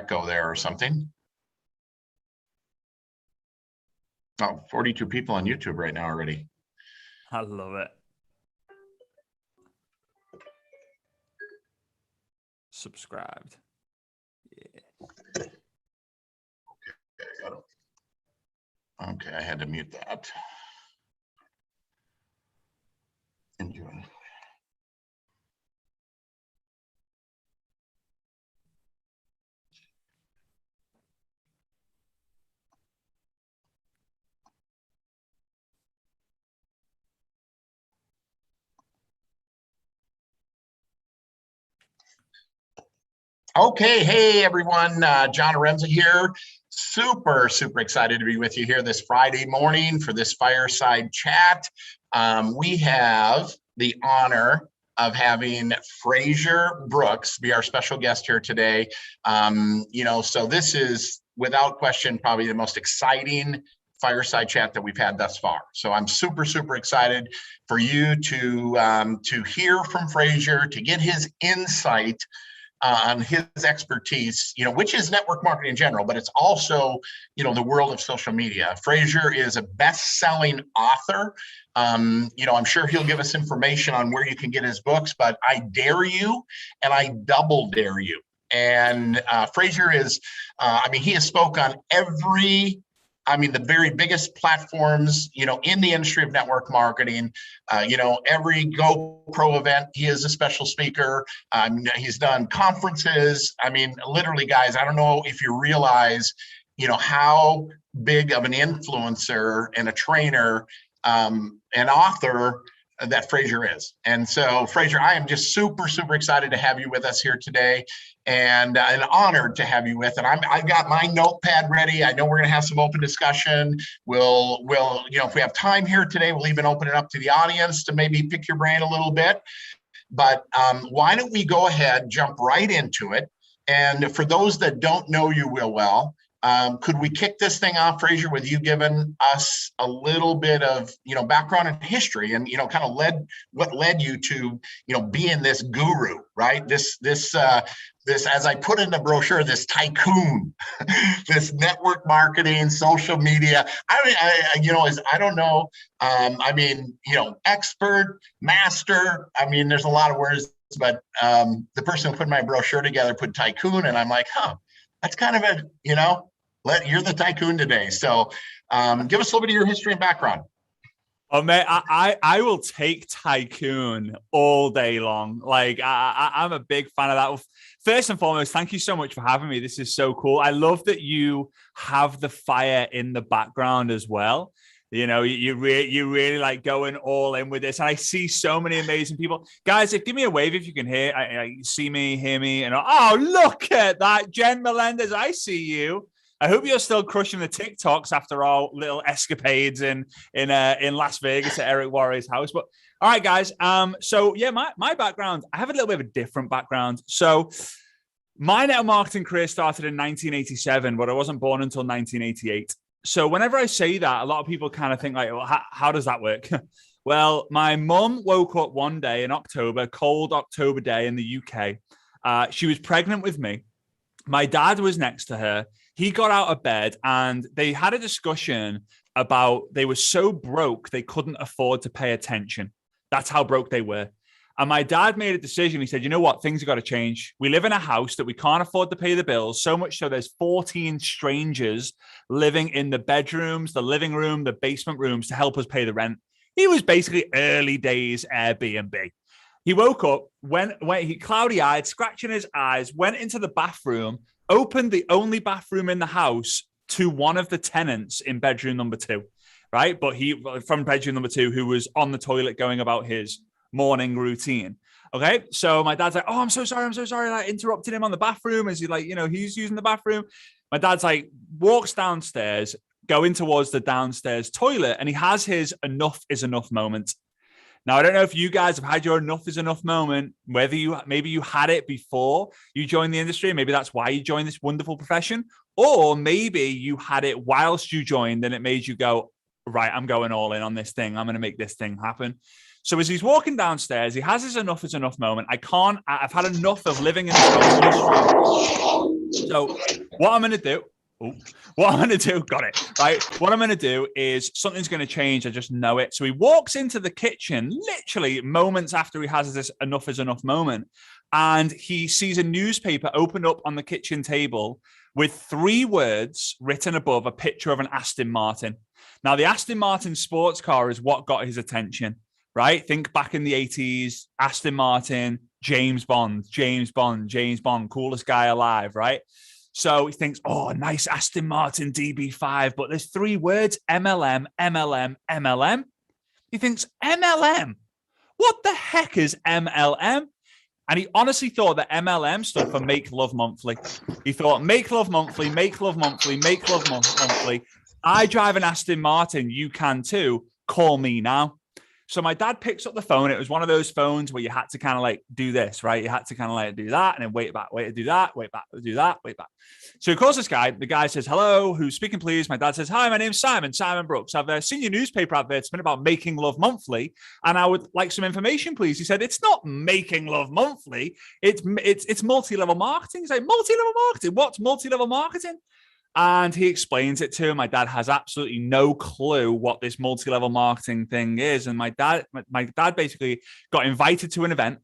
echo there or something. Oh, 42 people on YouTube right now already. I love it. Subscribed. Yeah. Okay, I had to mute that. Enjoy. Okay, hey everyone, John Haremza here. Super excited to be with you here this Friday morning for this fireside chat. We have the honor of having FRAZER Brooks be our special guest here today. So this is without question probably the most exciting fireside chat that we've had thus far. So I'm super excited for you to hear from FRAZER, to get his insight on his expertise, which is network marketing in general, but it's also, the world of social media. FRAZER is a best-selling author. I'm sure he'll give us information on where you can get his books, but I dare you and I double dare you. And FRAZER is, he has spoke on the very biggest platforms, in the industry of network marketing. Every GoPro event, he is a special speaker. He's done conferences. Literally, guys, I don't know if you realize, how big of an influencer and a trainer, an author that FRAZER is. And so, FRAZER, I am just super excited to have you with us here today, and honored to have you with. And I've got my notepad ready. I know we're going to have some open discussion. We'll if we have time here today, we'll even open it up to the audience to maybe pick your brain a little bit. But why don't we go ahead, jump right into it? And for those that don't know you real well, could we kick this thing off, FRAZER, with you giving us a little bit of, background and history, and, kind of what led you to, being this guru, right? This, as I put in the brochure, this tycoon, this network marketing, social media. I don't know. Expert, master. There's a lot of words, but the person who put my brochure together put tycoon, and I'm like, that's kind of a, you're the tycoon today. So give us a little bit of your history and background. Oh, man, I will take tycoon all day long. Like, I'm a big fan of that. First and foremost, thank you so much for having me. This is so cool. I love that you have the fire in the background as well. You really like going all in with this. And I see so many amazing people. Guys, give me a wave if you can see me, hear me. And look at that. Jen Melendez, I see you. I hope you're still crushing the TikToks after our little escapades in Las Vegas at Eric Warrior's house. But all right, guys. So yeah, my background, I have a little bit of a different background. So my network marketing career started in 1987, but I wasn't born until 1988. So whenever I say that, a lot of people kind of think like, well, how does that work? Well, my mum woke up one day in October, cold October day in the UK. She was pregnant with me. My dad was next to her. He got out of bed and they had a discussion about they were so broke they couldn't afford to pay attention. That's how broke they were. And my dad made a decision. He said, you know what? Things have got to change. We live in a house that we can't afford to pay the bills, so much so there's 14 strangers living in the bedrooms, the living room, the basement rooms to help us pay the rent. He was basically early days Airbnb. He woke up, he cloudy-eyed, scratching his eyes, went into the bathroom, opened the only bathroom in the house to one of the tenants in bedroom number 2, right? But from bedroom number 2, who was on the toilet going about his morning routine. Okay. So my dad's like, oh, I'm so sorry. I interrupted him on the bathroom as he's using the bathroom. My dad's like, walks downstairs, going towards the downstairs toilet, and he has his enough is enough moment. Now, I don't know if you guys have had your enough is enough moment, whether maybe you had it before you joined the industry, maybe that's why you joined this wonderful profession, or maybe you had it whilst you joined and it made you go, right, I'm going all in on this thing. I'm going to make this thing happen. So as he's walking downstairs, he has his enough is enough moment. I've had enough of living in this house industry. So what I'm going to do, got it, right? What I'm going to do is something's going to change. I just know it. So he walks into the kitchen literally moments after he has this enough is enough moment. And he sees a newspaper open up on the kitchen table with 3 words written above a picture of an Aston Martin. Now, the Aston Martin sports car is what got his attention, right? Think back in the 80s, Aston Martin, James Bond, coolest guy alive, right? So he thinks, oh, nice Aston Martin DB5, but there's 3 words, MLM, MLM, MLM. He thinks, MLM? What the heck is MLM? And he honestly thought that MLM stood for Make Love Monthly. He thought, make love monthly, make love monthly, make love monthly. I drive an Aston Martin. You can too. Call me now. So my dad picks up the phone. It was one of those phones where you had to kind of like do this, right? You had to kind of like do that and then wait back, wait to do that, wait back, do that, wait back. So he calls this guy. The guy says, hello, who's speaking, please? My dad says, hi, my name's Simon Brooks. I've seen your newspaper advertisement about Making Love Monthly, and I would like some information, please. He said, it's not Making Love Monthly. It's multi-level marketing. He's like, multi-level marketing? What's multi-level marketing? And he explains it to him. My dad has absolutely no clue what this multi-level marketing thing is. And my dad basically got invited to an event,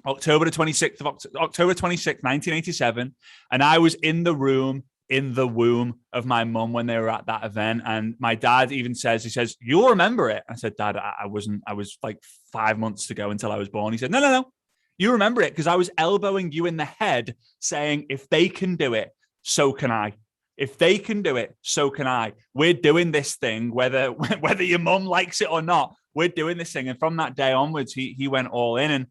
October 26th, 1987. And I was in the room, in the womb of my mum when they were at that event. And my dad even says, he says, you'll remember it. I said, Dad, I was like 5 months to go until I was born. He said, no. You remember it because I was elbowing you in the head saying, if they can do it, so can I. If they can do it, so can I. We're doing this thing, whether your mum likes it or not, we're doing this thing. And from that day onwards, he went all in. And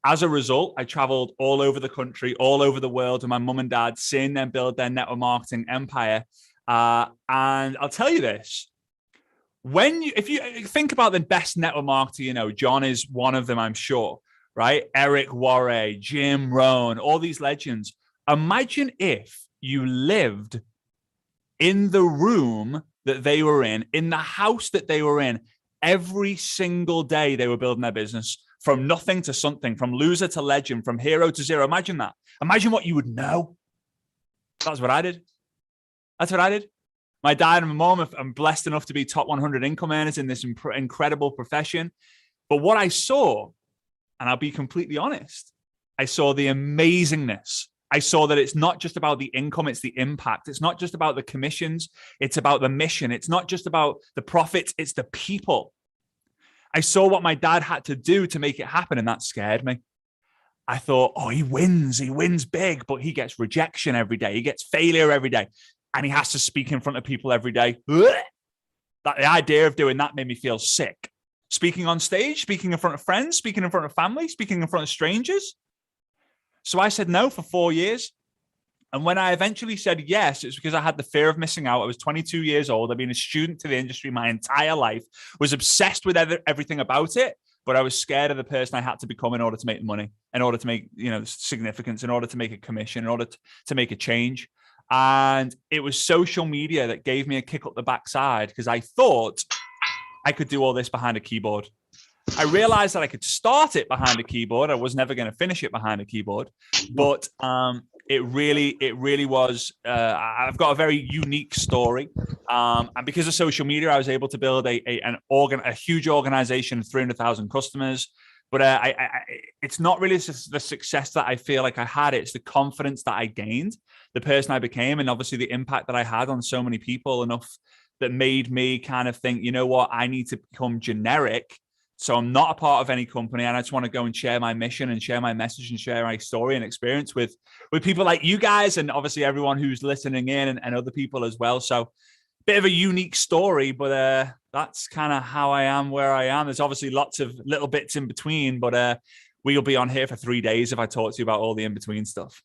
as a result, I traveled all over the country, all over the world with my mum and dad, seeing them build their network marketing empire. And I'll tell you this, if you think about the best network marketer, John is one of them, I'm sure, right? Eric Worre, Jim Rohn, all these legends. Imagine if you lived in the room that they were in the house that they were in, every single day they were building their business from nothing to something, from loser to legend, from hero to zero. Imagine that. Imagine what you would know. That's what I did. My dad and my mom, I'm blessed enough to be top 100 income earners in this incredible profession. But what I saw, and I'll be completely honest, I saw the amazingness. I saw that it's not just about the income, it's the impact. It's not just about the commissions, it's about the mission. It's not just about the profits, it's the people. I saw what my dad had to do to make it happen, and that scared me. I thought, oh, he wins big, but he gets rejection every day. He gets failure every day, and he has to speak in front of people every day. The idea of doing that made me feel sick. Speaking on stage, speaking in front of friends, speaking in front of family, speaking in front of strangers. So I said no for 4 years. And when I eventually said yes, it's because I had the fear of missing out. I was 22 years old. I've been a student to the industry my entire life, was obsessed with everything about it, but I was scared of the person I had to become in order to make the money, in order to make significance, in order to make a commission, in order to make a change. And it was social media that gave me a kick up the backside because I thought I could do all this behind a keyboard. I realized that I could start it behind a keyboard. I was never going to finish it behind a keyboard, but it really was. I've got a very unique story, and because of social media, I was able to build a huge organization of 300,000 customers. But it's not really the success that I feel like I had. It's the confidence that I gained, the person I became, and obviously the impact that I had on so many people enough that made me kind of think, you know what, I need to become generic. So I'm not a part of any company, and I just want to go and share my mission and share my message and share my story and experience with people like you guys, and obviously everyone who's listening in and other people as well. So bit of a unique story, but that's kind of how I am where I am. There's obviously lots of little bits in between, but we'll be on here for 3 days if I talk to you about all the in-between stuff.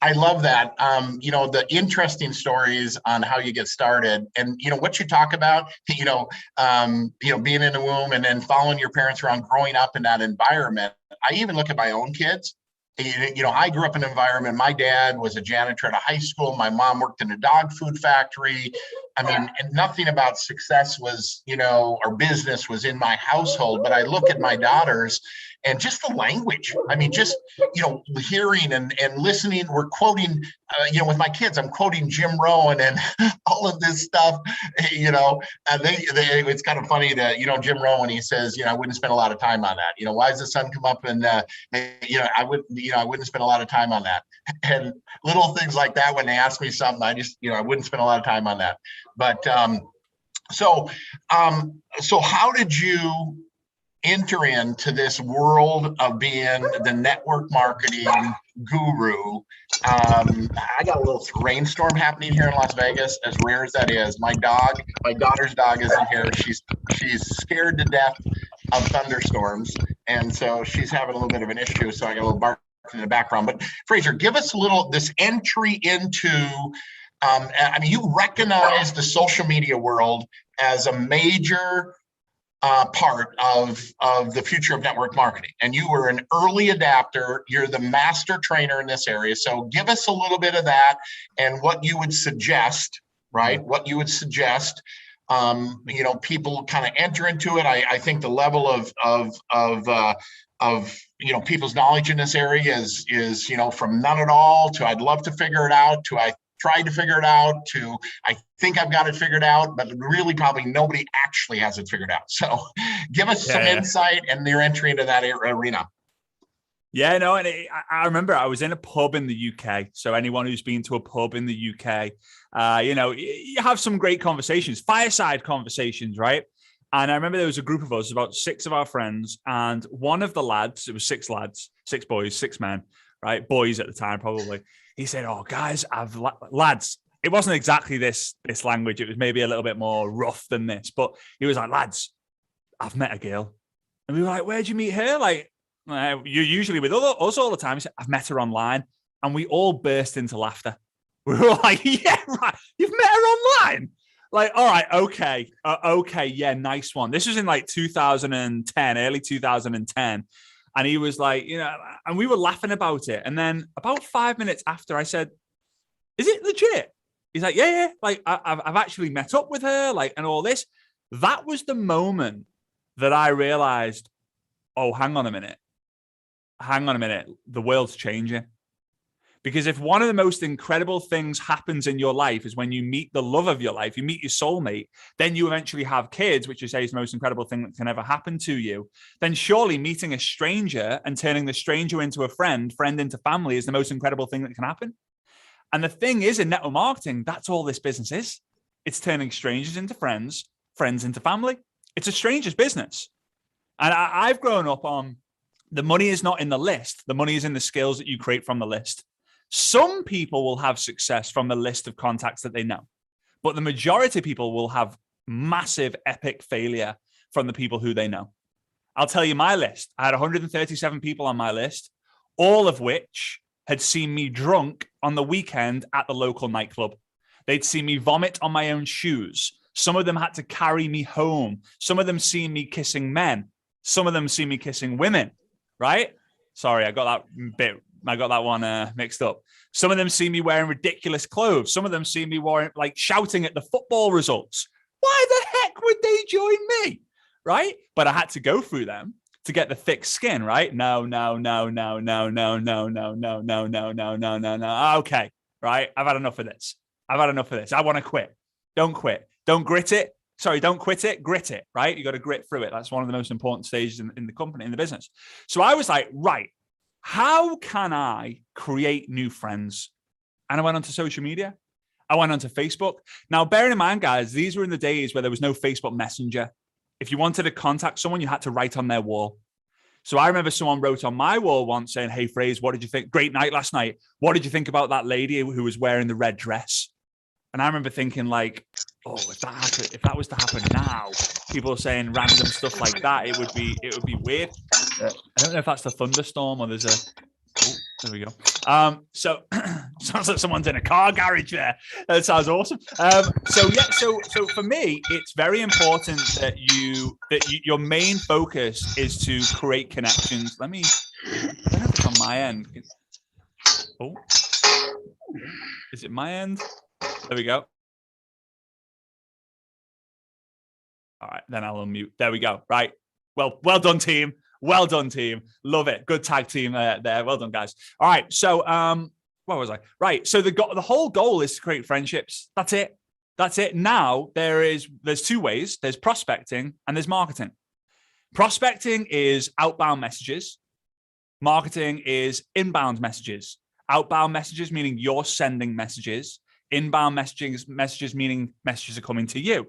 I love that. The interesting stories on how you get started, and what you talk about, being in the womb and then following your parents around, growing up in that environment. I even look at my own kids. I grew up in an environment. My dad was a janitor at a high school. My mom worked in a dog food factory. I mean, and nothing about success was, or business was in my household, but I look at my daughters and just the language. I mean, just, hearing and listening, we're quoting, with my kids, I'm quoting Jim Rohn and all of this stuff, it's kind of funny that, Jim Rohn, when he says, I wouldn't spend a lot of time on that. Why does the sun come up and, I wouldn't spend a lot of time on that. And little things like that, when they ask me something, I just, I wouldn't spend a lot of time on that. But so how did you enter into this world of being the network marketing guru? I got a little rainstorm happening here in Las Vegas, as rare as that is. My daughter's dog isn't here. She's scared to death of thunderstorms, and so she's having a little bit of an issue. So I got a little bark in the background. But Fraser, give us this entry into. I mean, you recognize the social media world as a major part of the future of network marketing, and you were an early adapter. You're the master trainer in this area. So give us a little bit of that and what you would suggest, right? What you would suggest, people kind of enter into it. I think the level of people's knowledge in this area is from none at all to I'd love to figure it out to I tried to figure it out to I think I've got it figured out, but really probably nobody actually has it figured out. So give us some insight and your entry into that arena. Yeah, no, and I remember I was in a pub in the UK. So anyone who's been to a pub in the UK, you have some great conversations, fireside conversations, right? And I remember there was a group of us, about 6 of our friends, and one of the lads, it was 6 lads, 6 boys, 6 men, right? Boys at the time, probably. He said, "Oh, guys, lads." It wasn't exactly this language. It was maybe a little bit more rough than this, but he was like, "Lads, I've met a girl," and we were like, "Where'd you meet her?" Like, you're usually with us all the time. He said, "I've met her online," and we all burst into laughter. We were like, "Yeah, right. You've met her online." Like, all right, okay, yeah, nice one. This was in like 2010, early 2010. And he was like, and we were laughing about it. And then about 5 minutes after, I said, "Is it legit?" He's like, yeah. Like, I've actually met up with her, like, and all this. That was the moment that I realized, oh, hang on a minute. The world's changing. Because if one of the most incredible things happens in your life is when you meet the love of your life, you meet your soulmate, then you eventually have kids, which you say is the most incredible thing that can ever happen to you, then surely meeting a stranger and turning the stranger into a friend into family is the most incredible thing that can happen. And the thing is, in network marketing, that's all this business is. It's turning strangers into friends, friends into family. It's a stranger's business. And I've grown up on the money is not in the list. The money is in the skills that you create from the list. Some people will have success from the list of contacts that they know, but the majority of people will have massive, epic failure from the people who they know. I'll tell you my list. I had 137 people on my list, all of which had seen me drunk on the weekend at the local nightclub. They'd seen me vomit on my own shoes. Some of them had to carry me home. Some of them seen me kissing men. Some of them see me kissing women, right? Sorry, I got that one mixed up. Some of them see me wearing ridiculous clothes. Some of them see me wearing, like, shouting at the football results. Why the heck would they join me? Right? But I had to go through them to get the thick skin, right? No. Okay, right? I've had enough of this. I want to quit. Don't quit. Don't grit it. Sorry, don't quit it, grit it, right? You got to grit through it. That's one of the most important stages in the company, in the business. So I was like, right, how can I create new friends? And I went onto social media. I went onto Facebook. Now, bearing in mind, guys, these were in the days where there was no Facebook Messenger. If you wanted to contact someone, you had to write on their wall. So I remember someone wrote on my wall once saying, "Hey, Fraze, what did you think? Great night last night. What did you think about that lady who was wearing the red dress?" And I remember thinking, like, oh, if that was to happen now, people are saying random stuff like that, it would be weird. I don't know if that's the thunderstorm or there's a. Oh, there we go. So sounds like someone's in a car garage there. That sounds awesome. So for me, it's very important that your main focus is to create connections. I don't know if it's on my end. Oh, is it my end? There we go. All right, then I'll unmute. There we go. Right. Well done, team. Well done, team. Love it. Good tag team there. Well done, guys. All right. So, what was I? Right. So the whole goal is to create friendships. That's it. That's it. Now there's two ways. There's prospecting and there's marketing. Prospecting is outbound messages. Marketing is inbound messages. Outbound messages meaning you're sending messages. Inbound messages meaning messages are coming to you.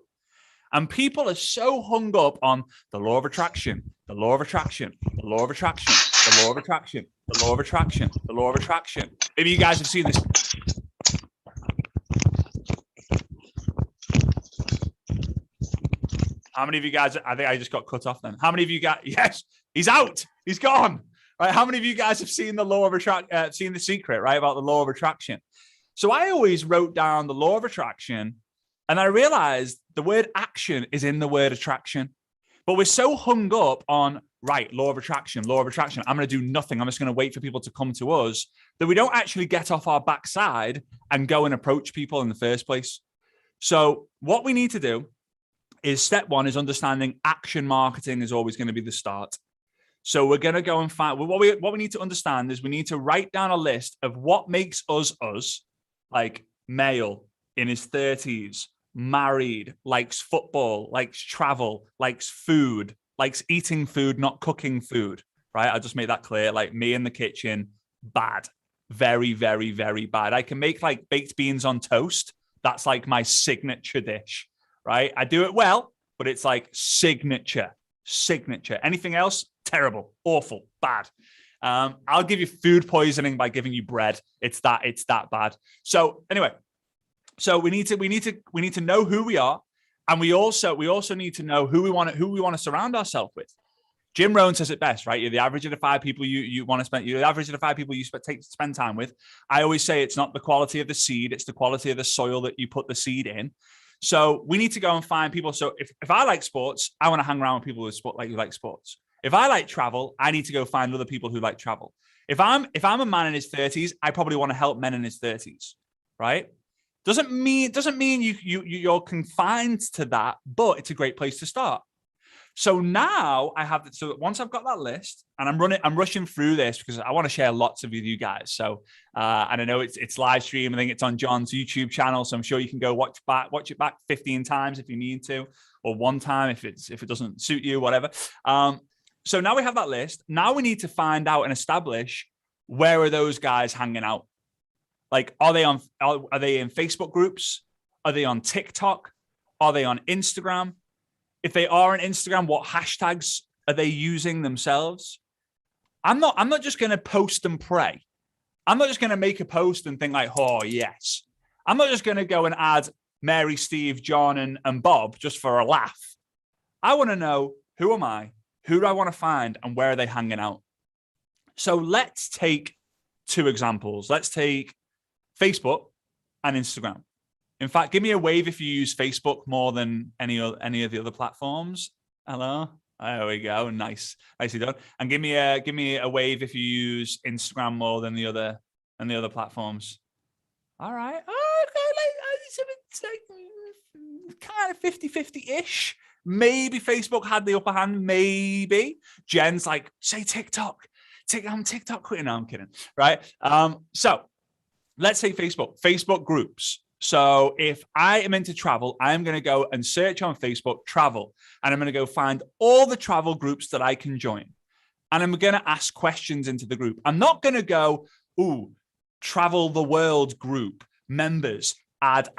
And people are so hung up on the law of attraction, the law of attraction, the law of attraction, the law of attraction, the law of attraction, the law of attraction. Maybe you guys have seen this. How many of you guys, I think I just got cut off then. How many of you guys, yes, he's out, he's gone. Right? How many of you guys have seen the law of attraction, seen The Secret, right? About the law of attraction. So I always wrote down the law of attraction and I realized the word action is in the word attraction. But we're so hung up on, right, law of attraction, law of attraction. I'm going to do nothing. I'm just going to wait for people to come to us, that we don't actually get off our backside and go and approach people in the first place. So what we need to do is step one is understanding action marketing is always going to be the start. So we're going to go and find what we need to understand is we need to write down a list of what makes us, like male in his 30s, married, likes football, likes travel, likes food, likes eating food, not cooking food, right? I'll just make that clear. Like me in the kitchen, bad, very, very, very bad. I can make like baked beans on toast. That's like my signature dish, right? I do it well, but it's like signature. Anything else? Terrible, awful, bad. I'll give you food poisoning by giving you bread. It's that bad. So anyway, so we need to know who we are, and we also need to know who we want to surround ourselves with. Jim Rohn says it best, right? You're the average of the 5 people you want to spend. You're the average of the 5 people you spend time with. I always say it's not the quality of the seed; it's the quality of the soil that you put the seed in. So we need to go and find people. So if I like sports, I want to hang around with people who like sports. If I like travel, I need to go find other people who like travel. If I'm a man in his 30s, I probably want to help men in his 30s, right? Doesn't mean you're confined to that, but it's a great place to start. So now so once I've got that list and I'm rushing through this because I want to share lots of with you guys. So, and I know it's live stream. I think it's on John's YouTube channel. So I'm sure you can go watch it back 15 times if you need to, or one time if it doesn't suit you, whatever. So now we have that list. Now we need to find out and establish where are those guys hanging out? Like, are they in Facebook groups? Are they on TikTok? Are they on Instagram? If they are on Instagram, what hashtags are they using themselves? I'm not just going to post and pray. I'm not just going to make a post and think like, oh, yes. I'm not just going to go and add Mary, Steve, John, and Bob just for a laugh. I want to know, who am I? Who do I want to find? And where are they hanging out? So let's take 2 examples. Let's take Facebook and Instagram. In fact, give me a wave if you use Facebook more than any of the other platforms. Hello. There we go. Nicely done. And give me a wave if you use Instagram more than the other platforms. All right. Oh, okay. It's like kind of 50-50-ish. Maybe Facebook had the upper hand. Maybe Jen's like, say TikTok. I'm TikTok quitting. No, I'm kidding. Right. So let's say Facebook groups. So if I am into travel, I'm going to go and search on Facebook travel, and I'm going to go find all the travel groups that I can join. And I'm going to ask questions into the group. I'm not going to go, ooh, travel the world group members. Add.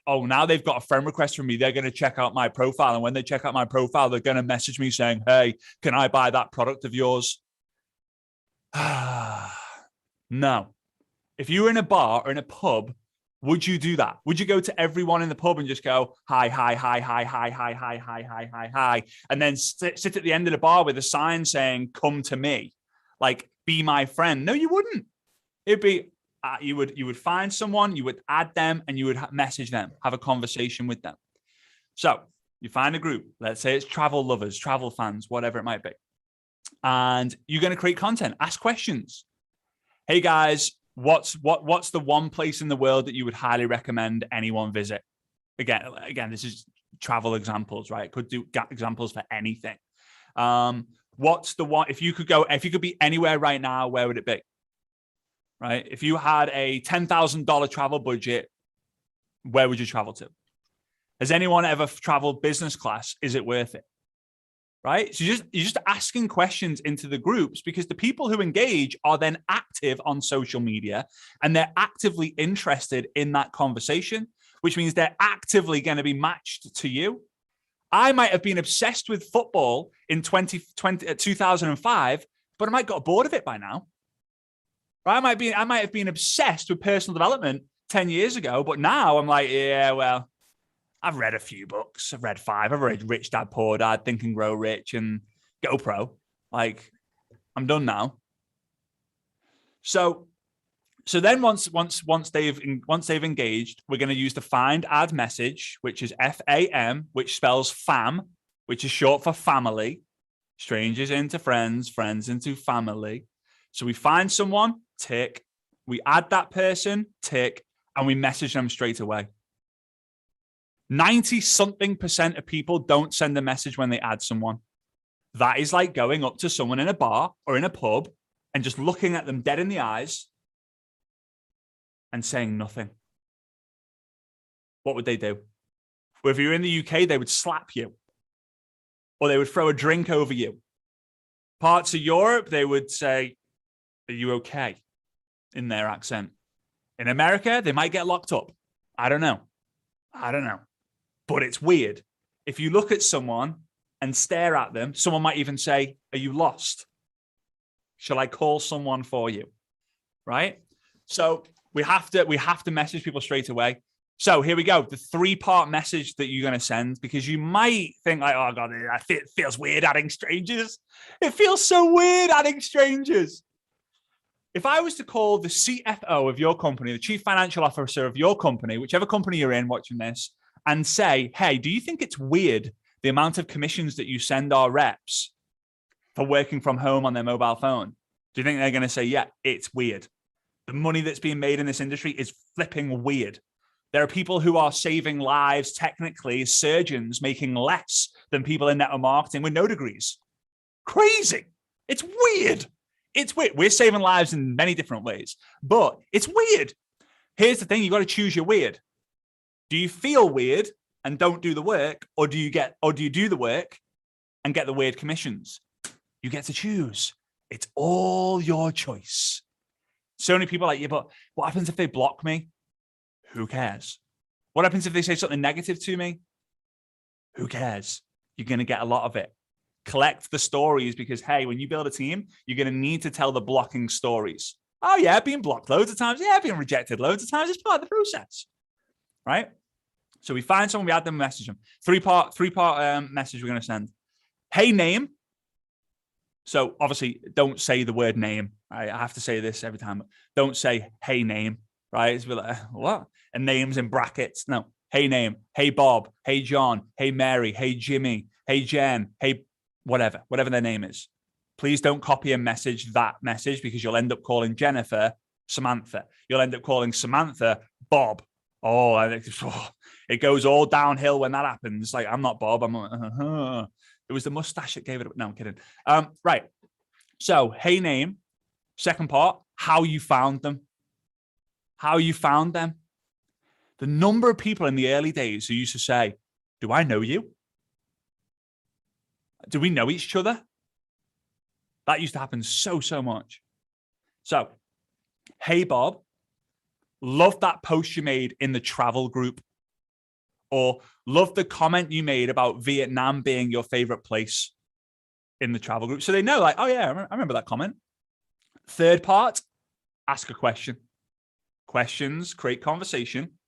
Oh, now they've got a friend request from me. They're going to check out my profile. And when they check out my profile, they're going to message me saying, hey, can I buy that product of yours? No. If you were in a bar or in a pub, would you do that? Would you go to everyone in the pub and just go, hi, and then sit at the end of the bar with a sign saying, come to me, like, be my friend? No, you wouldn't. It'd be, you would find someone, you would add them, and you would message them, have a conversation with them. So you find a group, let's say it's travel lovers, travel fans, whatever it might be. And you're going to create content, ask questions. Hey guys, what's the one place in the world that you would highly recommend anyone visit? Again, this is travel examples, right? Could do examples for anything. What's the one, if you could be anywhere right now, where would it be? Right? If you had a $10,000 travel budget, where would you travel to? Has anyone ever traveled business class? Is it worth it? Right? So you're just asking questions into the groups, because the people who engage are then active on social media and they're actively interested in that conversation, which means they're actively going to be matched to you. I might have been obsessed with football in 2005, but I might have got bored of it by now. Right? I might have been obsessed with personal development 10 years ago, but now I'm like, yeah, well, I've read a few books. I've read 5. I've read Rich Dad, Poor Dad, Think and Grow Rich, and GoPro. Like, I'm done now. So then once they've engaged, we're going to use the find add message, which is FAM, which spells fam, which is short for family. Strangers into friends, friends into family. So we find someone, tick. We add that person, tick, and we message them straight away. 90-something% of people don't send a message when they add someone. That is like going up to someone in a bar or in a pub and just looking at them dead in the eyes and saying nothing. What would they do? Well, if you're in the UK, they would slap you, or they would throw a drink over you. Parts of Europe, they would say, "Are you okay?" in their accent. In America, they might get locked up. I don't know. But it's weird. If you look at someone and stare at them, someone might even say, "Are you lost? Shall I call someone for you?" Right? So we have to message people straight away. So here we go. The 3-part message that you're going to send, because you might think like, "Oh God, it feels weird adding strangers." It feels so weird adding strangers. If I was to call the CFO of your company, the chief financial officer of your company, whichever company you're in watching this, and say, "Hey, do you think it's weird the amount of commissions that you send our reps for working from home on their mobile phone?" Do you think they're going to say, "Yeah, it's weird. The money that's being made in this industry is flipping weird. There are people who are saving lives, technically, surgeons making less than people in network marketing with no degrees. Crazy. It's weird. It's weird. We're saving lives in many different ways, but it's weird." Here's the thing. You got to choose your weird. Do you feel weird and don't do the work, or do you do the work and get the weird commissions? You get to choose. It's all your choice. So many people are like, "Yeah, but what happens if they block me?" Who cares? What happens if they say something negative to me? Who cares? You're going to get a lot of it. Collect the stories, because, hey, when you build a team, you're going to need to tell the blocking stories. "Oh, yeah, I've been blocked loads of times. Yeah, I've been rejected loads of times. It's part of the process." Right? So we find someone, we add them, message them. Three-part message we're going to send. Hey, name. So obviously, don't say the word name. Right? I have to say this every time. Don't say, "Hey, name." Right? It's like, what? And names in brackets. No. Hey, name. Hey, Bob. Hey, John. Hey, Mary. Hey, Jimmy. Hey, Jen. Hey, whatever their name is. Please don't copy and message that message, because you'll end up calling Jennifer Samantha. You'll end up calling Samantha Bob. Oh, it goes all downhill when that happens. Like, I'm not Bob. It was the mustache that gave it. No, I'm kidding. Right. So, hey, name. Second part, how you found them. How you found them. The number of people in the early days who used to say, "Do I know you? Do we know each other?" That used to happen so much. So, "Hey, Bob, love that post you made in the travel group," or "love the comment you made about Vietnam being your favorite place in the travel group." So they know, like, "Oh yeah, I remember that comment." Third part, ask a question. Questions create conversation.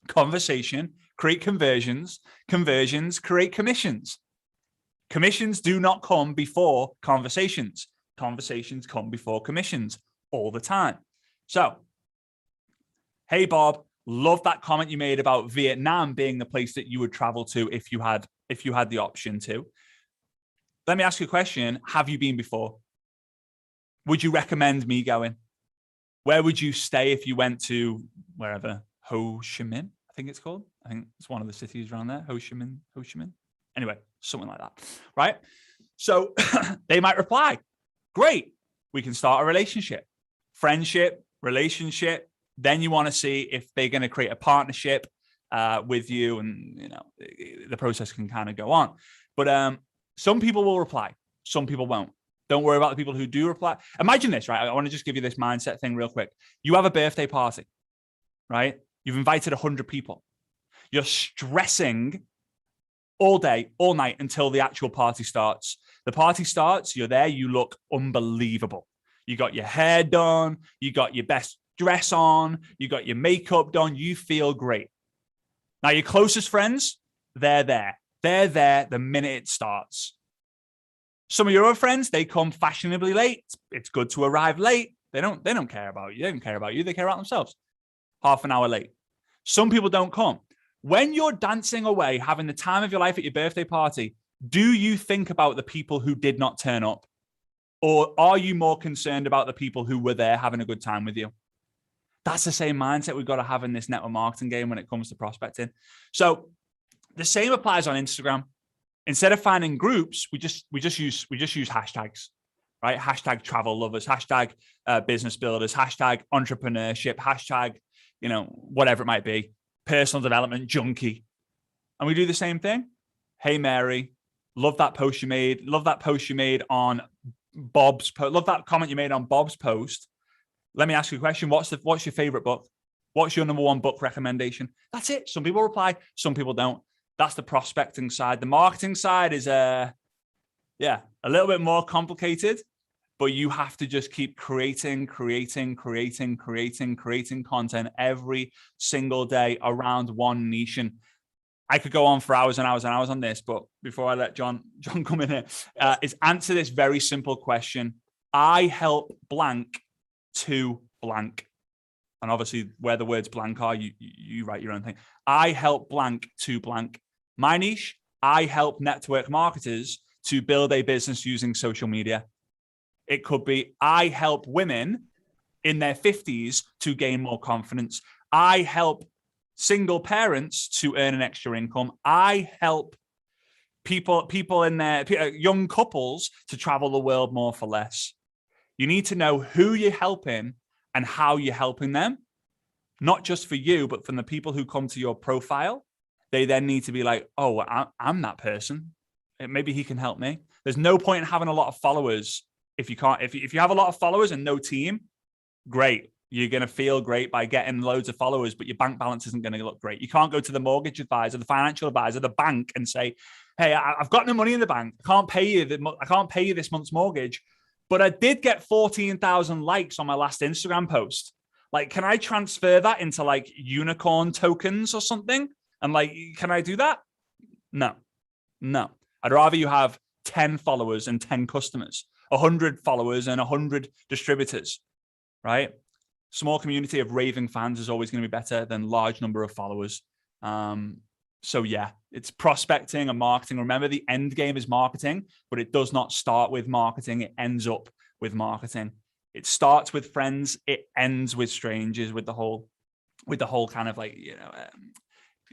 Conversation create conversions. Conversions create commissions. Commissions do not come before conversations. Conversations come before commissions all the time. So, "Hey, Bob, love that comment you made about Vietnam being the place that you would travel to if you had the option to. Let me ask you a question. Have you been before? Would you recommend me going? Where would you stay if you went to wherever? Ho Chi Minh, I think it's called. I think it's one of the cities around there. Ho Chi Minh. Anyway, something like that, right? So they might reply, great, we can start a relationship, friendship, relationship. Then you want to see if they're going to create a partnership with you, and the process can kind of go on. But some people will reply, some people won't. Don't worry about the people who do reply. Imagine this, right? I want to just give you this mindset thing real quick. You have a birthday party, right? You've invited 100 people. You're stressing all day, all night until the actual party starts. The party starts, you're there, you look unbelievable. You got your hair done, you got your best dress on, you got your makeup done, you feel great. Now, your closest friends, they're there. They're there the minute it starts. Some of your other friends, they come fashionably late. It's good to arrive late. They don't care about you. They don't care about you. They care about themselves. Half an hour late. Some people don't come. When you're dancing away, having the time of your life at your birthday party, do you think about the people who did not turn up? Or are you more concerned about the people who were there having a good time with you? That's the same mindset we've got to have in this network marketing game when it comes to prospecting. So the same applies on Instagram. Instead of finding groups, we just use hashtags, right? Hashtag travel lovers, hashtag business builders, hashtag entrepreneurship, hashtag, whatever it might be, personal development junkie. And we do the same thing. Hey, Mary, love that post you made. Love that post you made on Bob's post. Love that comment you made on Bob's post. Let me ask you a question. What's your favorite book? What's your number one book recommendation? That's it. Some people reply, some people don't. That's the prospecting side. The marketing side is a little bit more complicated, but you have to just keep creating content every single day around one niche. And I could go on for hours and hours and hours on this, but before I let John come in here, is answer this very simple question. I help blank to blank. And obviously where the words blank are, you write your own thing. I help blank to blank. My niche, I help network marketers to build a business using social media. It could be, I help women in their 50s to gain more confidence. I help single parents to earn an extra income. I help people in their young couples to travel the world more for less. You need to know who you're helping and how you're helping them, not just for you, but from the people who come to your profile. They then need to be like, oh, I'm that person. Maybe he can help me. There's no point in having a lot of followers if you can't. If you have a lot of followers and no team, great. You're going to feel great by getting loads of followers, but your bank balance isn't going to look great. You can't go to the mortgage advisor, the financial advisor, the bank and say, hey, I've got no money in the bank. I can't pay you this month's mortgage, but I did get 14,000 likes on my last Instagram post. Like, can I transfer that into like unicorn tokens or something? And like, can I do that? No. I'd rather you have 10 followers and 10 customers, 100 followers and 100 distributors, right? Small community of raving fans is always going to be better than large number of followers. So yeah, it's prospecting and marketing. Remember, the end game is marketing, but it does not start with marketing. It ends up with marketing. It starts with friends. It ends with strangers, with the whole kind of like,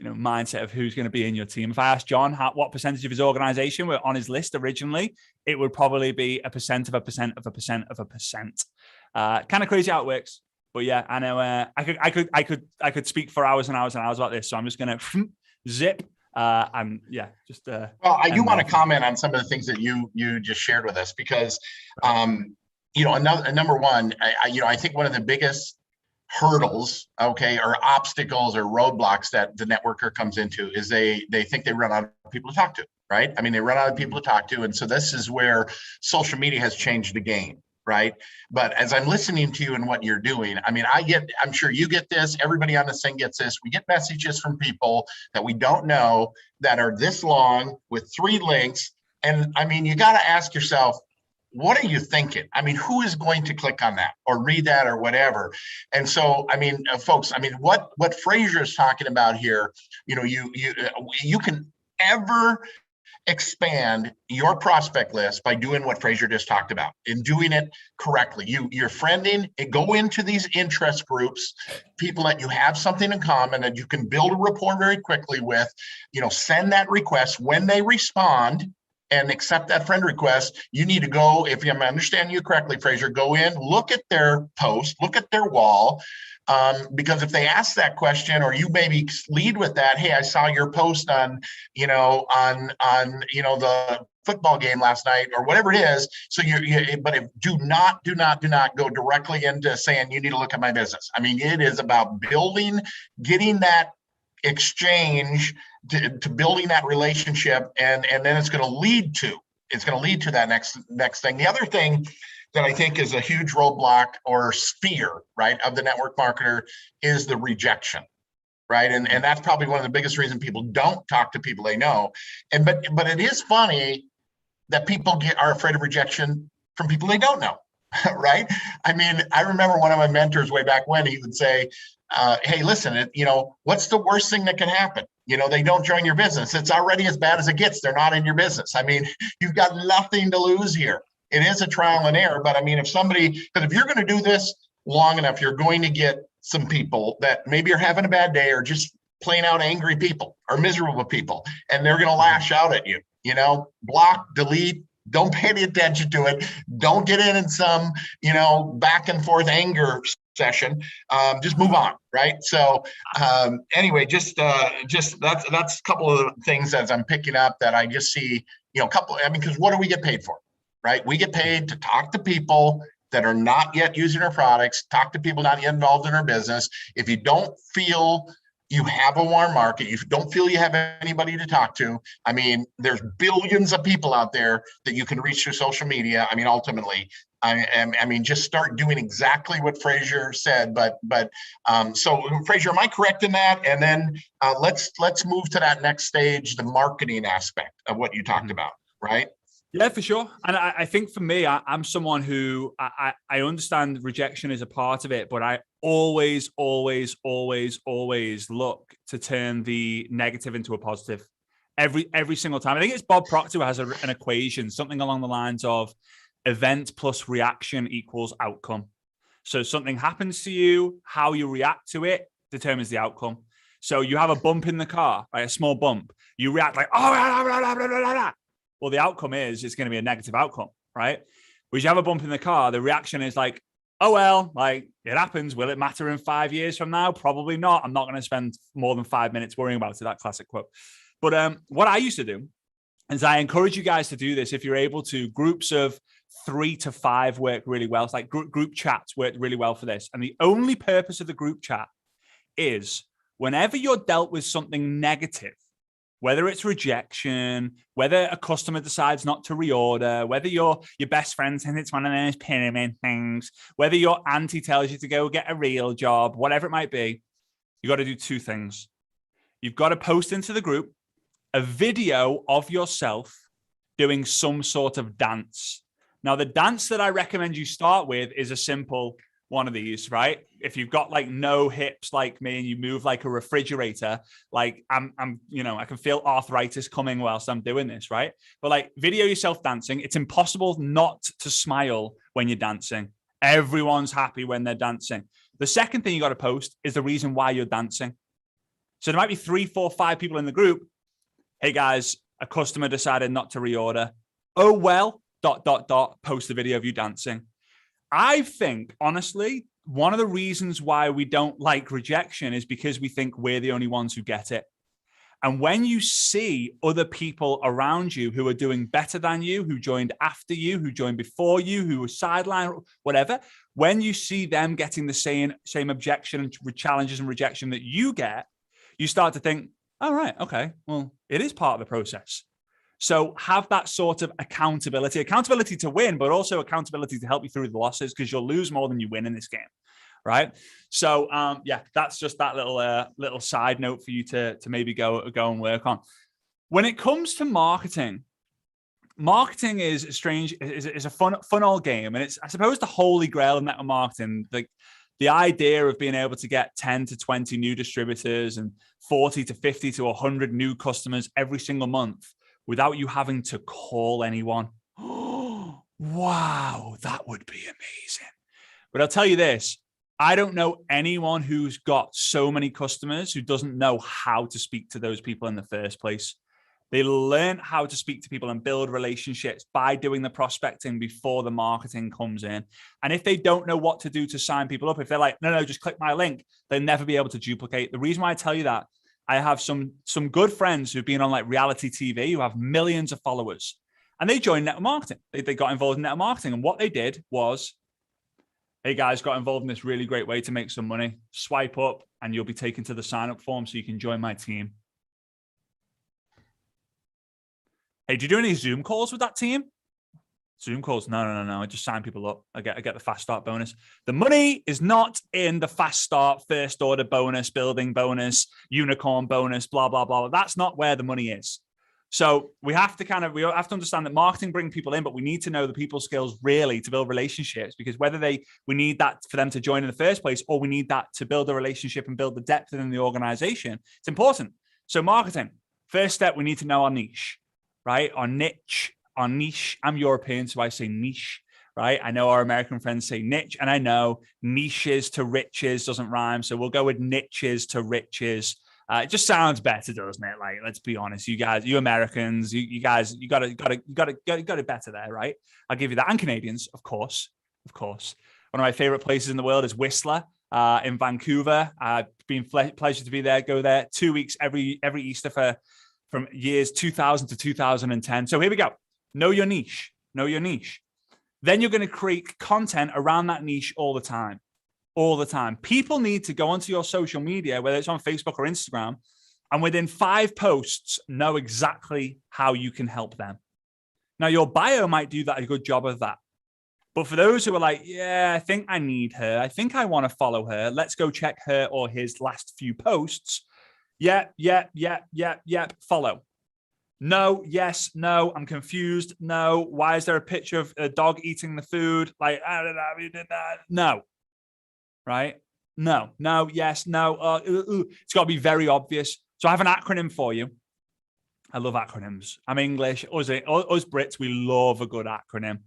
mindset of who's going to be in your team. If I asked John what percentage of his organization were on his list originally, it would probably be a percent of a percent of a percent of a percent. Kind of crazy how it works. But yeah, I know I could speak for hours and hours and hours about this. So I'm just going to zip. Well, I do want to comment on some of the things that you just shared with us, because, number one, I think one of the biggest hurdles, or obstacles or roadblocks that the networker comes into is they think they run out of people to talk to, right? I mean, they run out of people to talk to. And so this is where social media has changed the game, right? But as I'm listening to you and what you're doing, I mean, I'm sure you get this, everybody on this thing gets this. We get messages from people that we don't know that are this long with 3 links. And I mean, you got to ask yourself, what are you thinking? I mean, who is going to click on that or read that or whatever? And so, I mean, folks, I mean, what FRAZER is talking about here, you can ever expand your prospect list by doing what Fraser just talked about and doing it correctly. You're friending, go into these interest groups, people that you have something in common and you can build a rapport very quickly with, send that request. When they respond and accept that friend request, you need to go, if I'm understanding you correctly, Fraser, go in, look at their post, look at their wall. Because if they ask that question, or you maybe lead with that, hey, I saw your post on the football game last night, or whatever it is. So but if do not go directly into saying you need to look at my business. I mean, it is about getting that exchange to building that relationship, and then it's going to lead to that next thing. The other thing that I think is a huge roadblock or sphere, right, of the network marketer is the rejection, right? And that's probably one of the biggest reasons people don't talk to people they know. But it is funny that people are afraid of rejection from people they don't know, right? I mean, I remember one of my mentors way back when, he would say, hey, listen, what's the worst thing that can happen? They don't join your business. It's already as bad as it gets. They're not in your business. I mean, you've got nothing to lose here. It is a trial and error, but I mean, because if you're going to do this long enough, you're going to get some people that maybe are having a bad day or just plain out angry people or miserable people, and they're going to lash out at you, block, delete, don't pay any attention to it. Don't get in some, back and forth anger session. Just move on. Right. So anyway, just that's a couple of things as I'm picking up that I just see, because what do we get paid for? Right? We get paid to talk to people that are not yet using our products, talk to people not yet involved in our business. If you don't feel you have a warm market, you don't feel you have anybody to talk to, I mean, there's billions of people out there that you can reach through social media. I mean, ultimately, just start doing exactly what Fraser said. So Fraser, am I correct in that? And then let's move to that next stage, the marketing aspect of what you talked about, right? Yeah, for sure. And I think for me, I'm someone who I understand rejection is a part of it, but I always look to turn the negative into a positive every single time. I think it's Bob Proctor who has an equation, something along the lines of event plus reaction equals outcome. So something happens to you, how you react to it determines the outcome. So you have a bump in the car, right? A small bump. You react like, oh, blah, blah, blah, blah, blah, blah. Well, the outcome is it's going to be a negative outcome, right? Whereas you have a bump in the car, the reaction is like, oh, well, like it happens. Will it matter in 5 years from now? Probably not. I'm not going to spend more than 5 minutes worrying about it, that classic quote. But what I used to do is I encourage you guys to do this if you're able to. Groups of 3 to 5 work really well. It's like group chats work really well for this. And the only purpose of the group chat is whenever you're dealt with something negative, whether it's rejection, whether a customer decides not to reorder, whether your best friend thinks it's one of those pyramid things, whether your auntie tells you to go get a real job, whatever it might be, you got to do 2 things. You've got to post into the group a video of yourself doing some sort of dance. Now, the dance that I recommend you start with is a simple one of these, right? If you've got like no hips like me and you move like a refrigerator, like I can feel arthritis coming whilst I'm doing this, right? But like video yourself dancing. It's impossible not to smile when you're dancing. Everyone's happy when they're dancing. The second thing you got to post is the reason why you're dancing. So there might be 3, 4, 5 people in the group. Hey guys, a customer decided not to reorder. Oh, well, ... post a video of you dancing. I think, honestly, one of the reasons why we don't like rejection is because we think we're the only ones who get it. And when you see other people around you who are doing better than you, who joined after you, who joined before you, who were sidelined, whatever, when you see them getting the same objection and challenges and rejection that you get, you start to think, oh, right, okay, well, it is part of the process. So have that sort of accountability to win, but also accountability to help you through the losses, because you'll lose more than you win in this game, right? So yeah, that's just that little side note for you to maybe go and work on. When it comes to marketing is strange, is a fun old game, and it's, I suppose, the holy grail in network marketing. The idea of being able to get 10 to 20 new distributors and 40 to 50 to 100 new customers every single month without you having to call anyone. Wow, that would be amazing. But I'll tell you this, I don't know anyone who's got so many customers who doesn't know how to speak to those people in the first place. They learn how to speak to people and build relationships by doing the prospecting before the marketing comes in. And if they don't know what to do to sign people up, if they're like, no, just click my link, they'll never be able to duplicate. The reason why I tell you that, I have some good friends who've been on like reality TV who have millions of followers, and they joined network marketing. They got involved in network marketing. And what they did was, hey guys, got involved in this really great way to make some money. Swipe up and you'll be taken to the sign up form so you can join my team. Hey, do you do any Zoom calls with that team? Zoom calls? No. I just sign people up. I get the fast start bonus. The money is not in the fast start, first order bonus, building bonus, unicorn bonus, blah, blah, blah. That's not where the money is. So we have to understand that marketing brings people in, but we need to know the people skills really to build relationships, because whether we need that for them to join in the first place, or we need that to build a relationship and build the depth within the organization, it's important. So marketing, first step, we need to know our niche, right? Our niche. I'm European, so I say niche, right? I know our American friends say niche, and I know niches to riches doesn't rhyme. So we'll go with niches to riches. It just sounds better, doesn't it? Like, let's be honest, you guys, you Americans, you guys, you got it better there, right? I'll give you that. And Canadians, of course. One of my favorite places in the world is Whistler in Vancouver. It's been pleasure to be there. Go there 2 weeks every Easter from years 2000 to 2010. So here we go. Know your niche. Then you're going to create content around that niche all the time. People need to go onto your social media, whether it's on Facebook or Instagram, and within 5 posts, know exactly how you can help them. Now, your bio might do a good job of that. But for those who are like, yeah, I think I need her, I think I want to follow her, let's go check her or his last few posts. Yep, follow. No, yes, no, I'm confused. No, why is there a picture of a dog eating the food? Like, no, right? No, yes, no. It's got to be very obvious. So I have an acronym for you. I love acronyms. I'm English. Us Brits, we love a good acronym.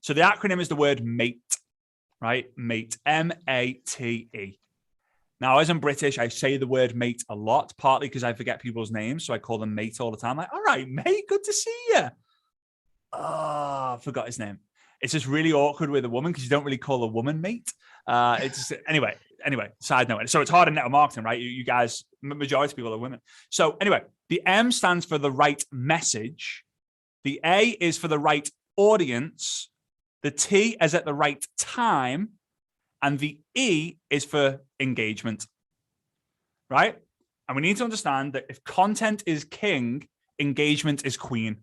So the acronym is the word MATE, right? MATE, M-A-T-E. Now, as I'm British, I say the word mate a lot, partly because I forget people's names. So I call them mate all the time. Like, all right, mate, good to see you. Oh, I forgot his name. It's just really awkward with a woman because you don't really call a woman mate. It's just, anyway, side note. So it's hard in network marketing, right? You guys, majority of people are women. So anyway, the M stands for the right message. The A is for the right audience. The T is at the right time. And the E is for engagement, right? And we need to understand that if content is king, engagement is queen,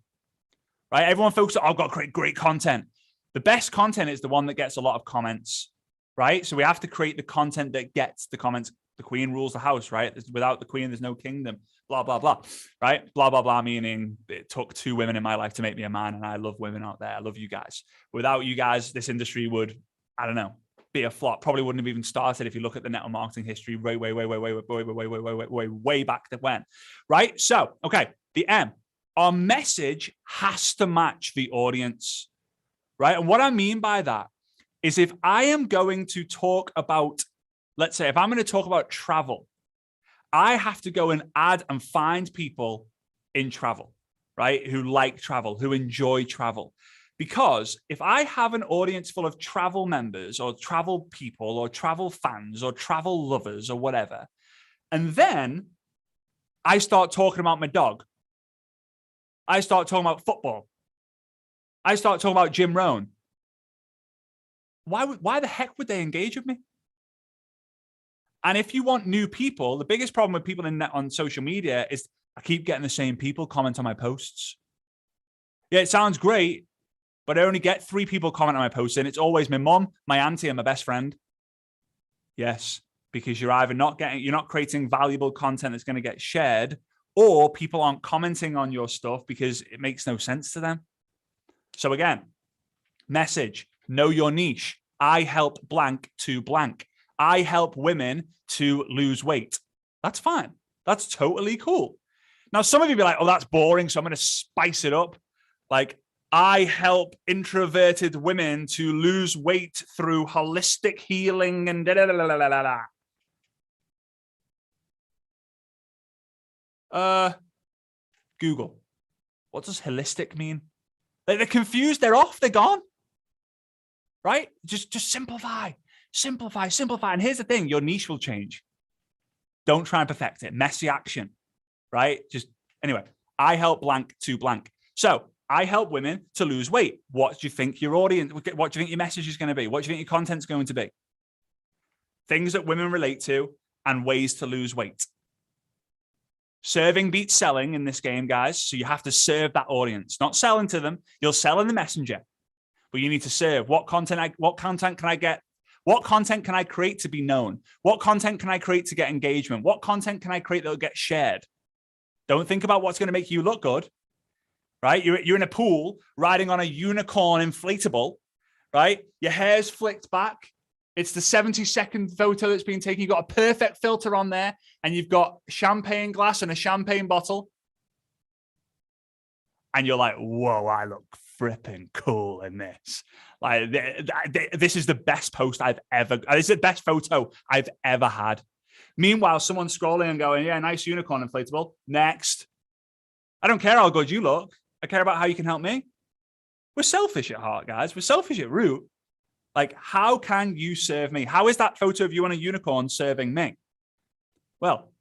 right? Everyone focuses on, I've got great content. The best content is the one that gets a lot of comments, right? So we have to create the content that gets the comments. The queen rules the house, right? Without the queen, there's no kingdom, blah, blah, blah, right? Blah, blah, blah, meaning it took 2 women in my life to make me a man, and I love women out there. I love you guys. Without you guys, this industry would, I don't know, be a flop. Probably wouldn't have even started if you look at the network marketing history way back that when, right? So, okay, the M, our message has to match the audience, right? And what I mean by that is if I am going to talk about, let's say, if I'm going to talk about travel, I have to go and add and find people in travel, right? Who like travel, who enjoy travel. Because if I have an audience full of travel members or travel people or travel fans or travel lovers or whatever, and then I start talking about my dog, I start talking about football, I start talking about Jim Rohn, why the heck would they engage with me? And if you want new people, the biggest problem with people on social media is I keep getting the same people comment on my posts. Yeah, it sounds great, but I only get 3 people comment on my posts, and it's always my mom, my auntie, and my best friend. Yes, because you're either you're not creating valuable content that's going to get shared, or people aren't commenting on your stuff because it makes no sense to them. So again, message, know your niche. I help blank to blank. I help women to lose weight. That's fine. That's totally cool. Now, some of you be like, oh, that's boring, so I'm going to spice it up. Like, I help introverted women to lose weight through holistic healing and da da da da da da. Google. What does holistic mean? They're confused. They're off. They're gone. Right? Just simplify, simplify, simplify. And here's the thing: your niche will change. Don't try and perfect it. Messy action. Right? Just anyway. I help blank to blank. So I help women to lose weight. What do you think your audience? What do you think your message is going to be? What do you think your content's going to be? Things that women relate to and ways to lose weight. Serving beats selling in this game, guys. So you have to serve that audience, not selling to them. You'll sell in the messenger, but you need to serve. What content can I get? What content can I create to be known? What content can I create to get engagement? What content can I create that will get shared? Don't think about what's going to make you look good, right? You're in a pool riding on a unicorn inflatable, right? Your hair's flicked back. It's the 70-second photo that's being taken. You've got a perfect filter on there, and you've got champagne glass and a champagne bottle. And you're like, whoa, I look fripping cool in this. Like, this is the best post I've ever, this is the best photo I've ever had. Meanwhile, someone's scrolling and going, yeah, nice unicorn inflatable. Next. I don't care how good you look. I care about how you can help me. We're selfish at heart, guys. We're selfish at root. Like, how can you serve me? How is that photo of you on a unicorn serving me? Well,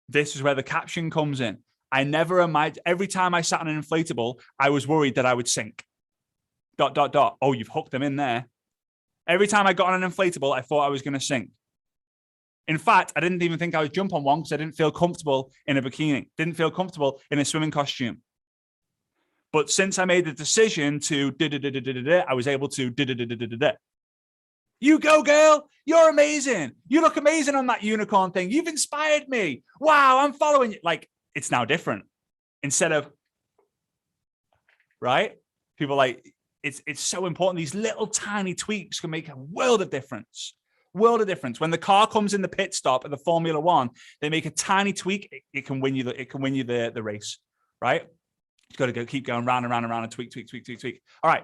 this is where the caption comes in. I never imagined, every time I sat on an inflatable, I was worried that I would sink. ... Oh, you've hooked them in there. Every time I got on an inflatable, I thought I was going to sink. In fact, I didn't even think I would jump on one because I didn't feel comfortable in a bikini, didn't feel comfortable in a swimming costume. But since I made the decision to I was able to You go, girl. You're amazing. You look amazing on that unicorn thing. You've inspired me. Wow, I'm following you. Like, it's now different. Instead of, right? People like, it's so important. These little tiny tweaks can make a world of difference. World of difference. When the car comes in the pit stop at the Formula One, they make a tiny tweak. It can win you the race, right? You've got to keep going round and round and round and tweak. All right.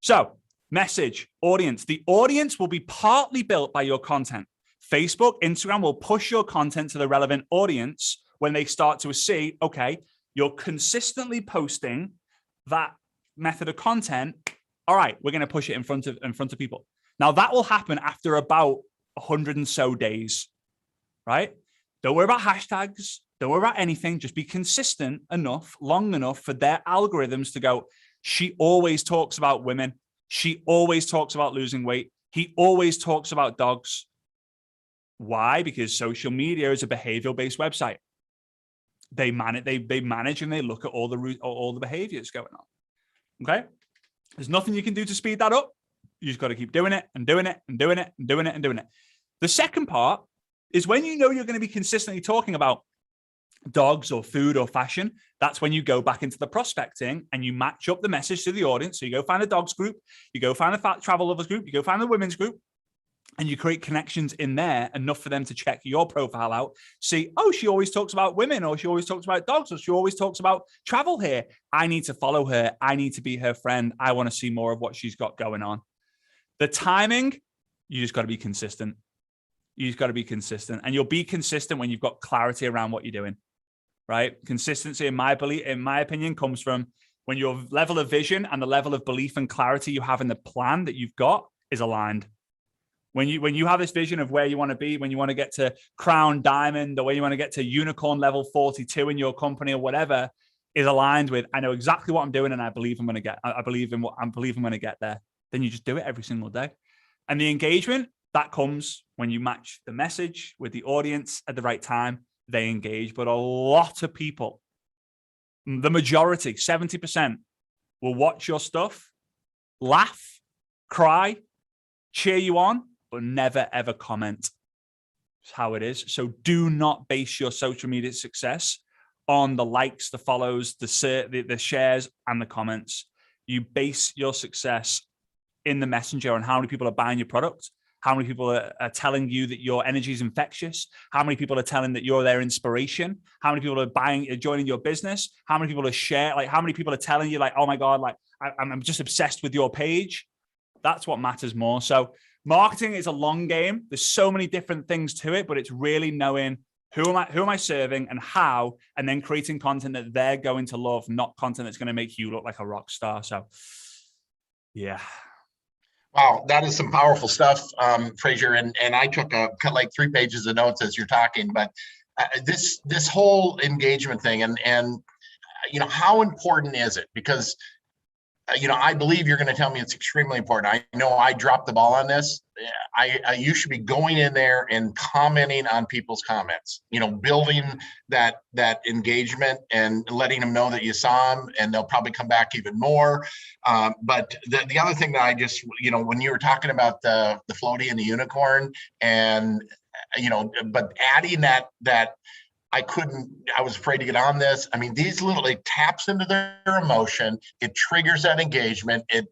So, message, audience. The audience will be partly built by your content. Facebook, Instagram will push your content to the relevant audience when they start to see, okay, you're consistently posting that method of content. All right, we're going to push it in front of people. Now that will happen after about 100 and so days, right? Don't worry about hashtags. Don't worry about anything. Just be consistent enough, long enough for their algorithms to go, she always talks about women. She always talks about losing weight. He always talks about dogs. Why? Because social media is a behavioral-based website. They manage and they look at all the behaviors going on. Okay? There's nothing you can do to speed that up. You just got to keep doing it and doing it and doing it and doing it and doing it. The second part is when you know you're going to be consistently talking about dogs or food or fashion, that's when you go back into the prospecting and you match up the message to the audience. So you go find the dogs group, you go find the fat travel lovers group, you go find the women's group, and you create connections in there enough for them to check your profile out. See, oh, she always talks about women, or she always talks about dogs, or she always talks about travel here. I need to follow her. I need to be her friend. I want to see more of what she's got going on. The timing, you just got to be consistent. You just got to be consistent, and you'll be consistent when you've got clarity around what you're doing, right? Consistency, in my opinion, comes from when your level of vision and the level of belief and clarity you have in the plan that you've got is aligned. When you have this vision of where you want to be, when you want to get to crown diamond, or when you want to get to unicorn level 42 in your company or whatever, is aligned with, I know exactly what I'm doing and I believe I'm going to get there. Then you just do it every single day. And the engagement, that comes when you match the message with the audience at the right time, they engage. But a lot of people, the majority, 70%, will watch your stuff, laugh, cry, cheer you on, but never, ever comment. It's how it is. So do not base your social media success on the likes, the follows, the shares, and the comments. You base your success in the messenger on how many people are buying your product How many people are telling you that your energy is infectious? How many people are telling that you're their inspiration? How many people are joining your business? How many people are sharing? Like, how many people are telling you, like, oh my God, like I'm just obsessed with your page? That's what matters more. So marketing is a long game. There's so many different things to it, but it's really knowing who am I serving and how, and then creating content that they're going to love, not content that's going to make you look like a rock star. So yeah. Wow, that is some powerful stuff, Fraser. And I took like 3 pages of notes as you're talking, but this whole engagement thing and how important is it? Because I believe you're going to tell me it's extremely important. I know I dropped the ball on this. You should be going in there and commenting on people's comments, building that engagement and letting them know that you saw them, and they'll probably come back even more. But the other thing that I just, when you were talking about the floaty and the unicorn, and, but adding that I was afraid to get on this. I mean, these it taps into their emotion. It triggers that engagement. I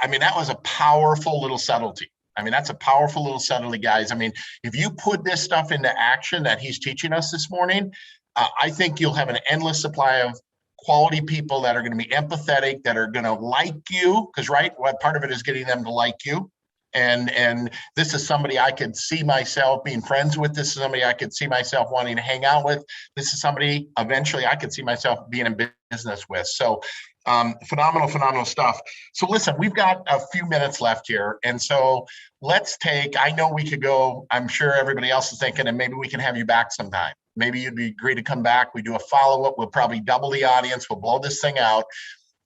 mean, that was a powerful little subtlety. I mean, that's a powerful little subtlety, guys. I mean, if you put this stuff into action that he's teaching us this morning, I think you'll have an endless supply of quality people that are going to be empathetic, that are going to like you, because what part of it is getting them to like you. And this is somebody I could see myself being friends with. This is somebody I could see myself wanting to hang out with. This is somebody eventually I could see myself being in business with. So phenomenal stuff. So listen, we've got a few minutes left here. And so I know we could go, I'm sure everybody else is thinking, and maybe we can have you back sometime. Maybe you'd be great to come back. We do a follow-up. We'll probably double the audience. We'll blow this thing out.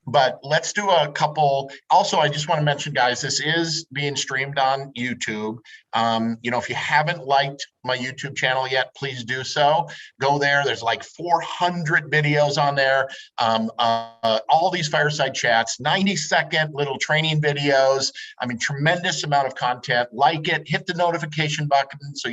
But let's do a couple. Also, I just want to mention, guys, this is being streamed on YouTube. If you haven't liked my YouTube channel yet, please do so. Go there. There's like 400 videos on there. All these fireside chats, 90-second little training videos. I mean, tremendous amount of content. Like it, hit the notification button so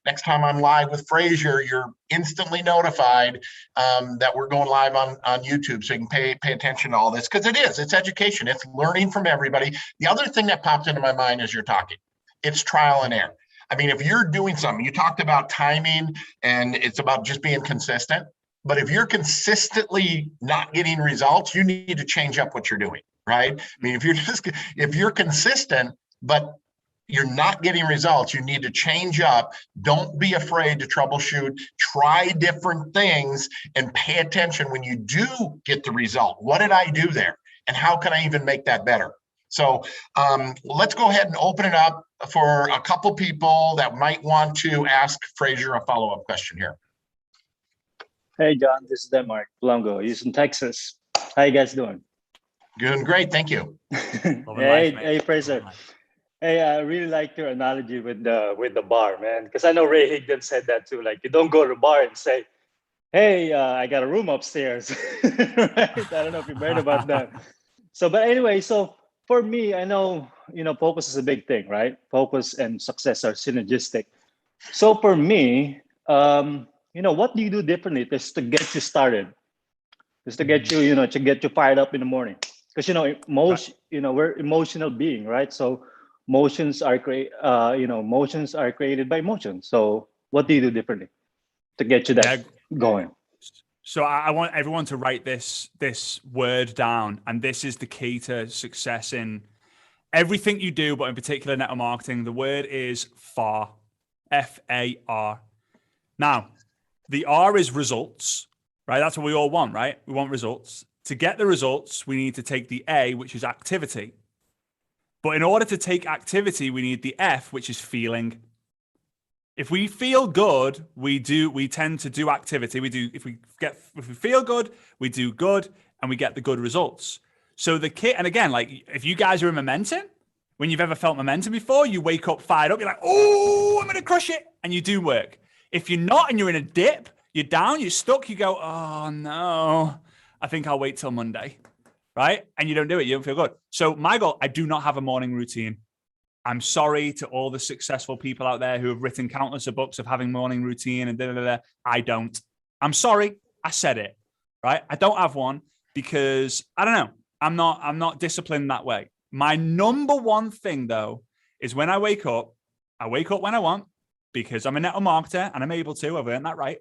next time I'm live with Fraser, you're instantly notified that we're going live on YouTube, so you can pay attention to all this, because it's education. It's learning from everybody. The other thing that popped into my mind as you're talking, it's trial and error. I mean, if you're doing something, you talked about timing, and it's about just being consistent. But if you're consistently not getting results, you need to change up what you're doing, right? I mean, if you're consistent, but you're not getting results, you need to change up. Don't be afraid to troubleshoot. Try different things and pay attention when you do get the result. What did I do there? And how can I even make that better? So let's go ahead and open it up for a couple people that might want to ask Fraser a follow-up question here. Hey, John, this is Denmark, Blanco, Houston, Texas. How you guys doing? Doing great, thank you. Hey, Fraser. Hey, I really like your analogy with the bar, man, because I know Ray Higdon said that too. Like, you don't go to the bar and say, hey, I got a room upstairs. Right? I don't know if you've heard about that. But anyway, so for me, I know, focus is a big thing, right? Focus and success are synergistic. So for me, what do you do differently just to get you started? Just to get you, to get you fired up in the morning? Because, we're emotional being, right? So motions are motions are created by motion. So what do you do differently to get you that going? So I want everyone to write this word down, and this is the key to success in everything you do, but in particular network marketing. The word is FAR, F-A-R. Now, the R is results, right? That's what we all want, right? We want results. To get the results, we need to take the A, which is activity. But in order to take activity, we need the F, which is feeling. If we feel good, we tend to do activity. If we feel good, we do good, and we get the good results. So and again, like if you guys are in momentum, when you've ever felt momentum before, you wake up fired up, you're like, oh, I'm going to crush it. And you do work. If you're not and you're in a dip, you're down, you're stuck, you go, oh no, I think I'll wait till Monday. Right? And you don't do it. You don't feel good. So my goal, I do not have a morning routine. I'm sorry to all the successful people out there who have written countless of books of having morning routine and da. I don't. I'm sorry. I said it. Right? I don't have one because I don't know. I'm not disciplined that way. My number one thing, though, is when I wake up when I want, because I'm a network marketer and I'm able to. I've earned that right.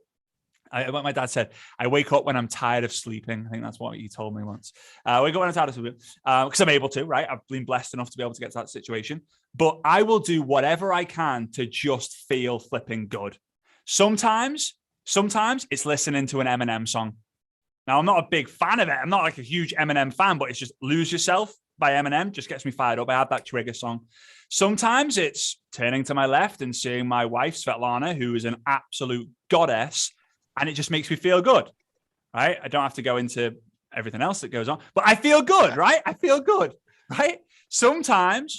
What my dad said, I wake up when I'm tired of sleeping. I think that's what he told me once. I wake up when I'm tired of sleeping because I'm able to, right? I've been blessed enough to be able to get to that situation. But I will do whatever I can to just feel flipping good. Sometimes it's listening to an Eminem song. Now, I'm not a big fan of it. I'm not like a huge Eminem fan, but it's just Lose Yourself by Eminem just gets me fired up. I have that trigger song. Sometimes it's turning to my left and seeing my wife, Svetlana, who is an absolute goddess, and it just makes me feel good, right? I don't have to go into everything else that goes on, but I feel good, right? I feel good, right? Sometimes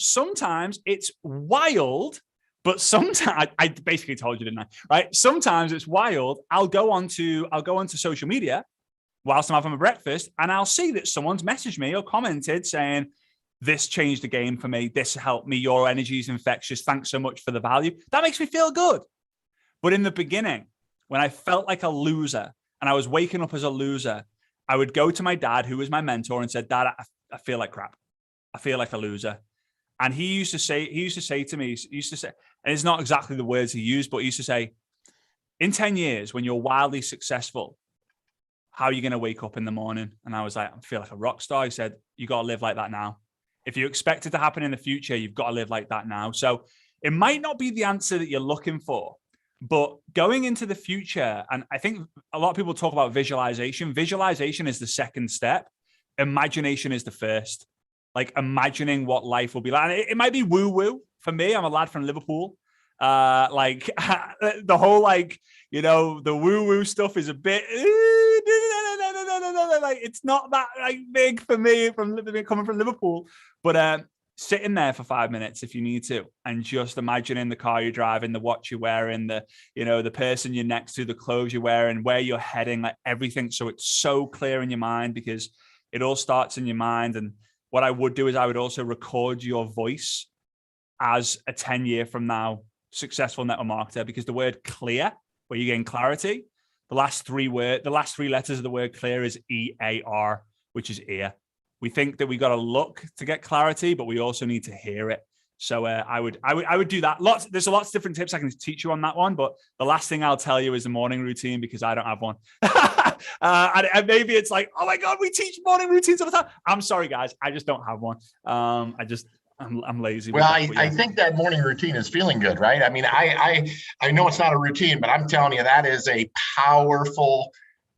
it's wild, but sometimes I basically told you, didn't I? Right? Sometimes it's wild. I'll go onto social media whilst I'm having my breakfast, and I'll see that someone's messaged me or commented saying, this changed the game for me. This helped me. Your energy is infectious. Thanks so much for the value. That makes me feel good. But in the beginning, when I felt like a loser and I was waking up as a loser, I would go to my dad, who was my mentor, and said, Dad, I feel like crap. I feel like a loser. And he used to say to me, and it's not exactly the words he used, but he used to say, in 10 years, when you're wildly successful, how are you going to wake up in the morning? And I was like, I feel like a rock star. He said, you got to live like that now. If you expect it to happen in the future, you've got to live like that now. So it might not be the answer that you're looking for, but going into the future, and I think a lot of people talk about visualization. Visualization is the second step. Imagination is the first. Like imagining what life will be like. And it might be woo-woo. For me, I'm a lad from Liverpool. Like the whole, like, you know, the woo-woo stuff is a bit, like it's not that like big for me coming from Liverpool. But sitting there for 5 minutes if you need to, and just imagining the car you're driving, the watch you're wearing, the, you know, the person you're next to, the clothes you're wearing, where you're heading, like everything. So it's so clear in your mind, because it all starts in your mind. And what I would do is I would also record your voice as a 10-year from now successful network marketer, because the word clear, where you gain clarity, the last three letters of the word clear is EAR, which is ear. We think that we got to look to get clarity, but we also need to hear it. So I would do that. There's lots of different tips I can teach you on that one, but the last thing I'll tell you is the morning routine, because I don't have one. And maybe it's like, oh my God, we teach morning routines all the time. I'm sorry, guys, I just don't have one. I'm lazy. Well, I think that morning routine is feeling good, right? I mean, I know it's not a routine, but I'm telling you, that is a powerful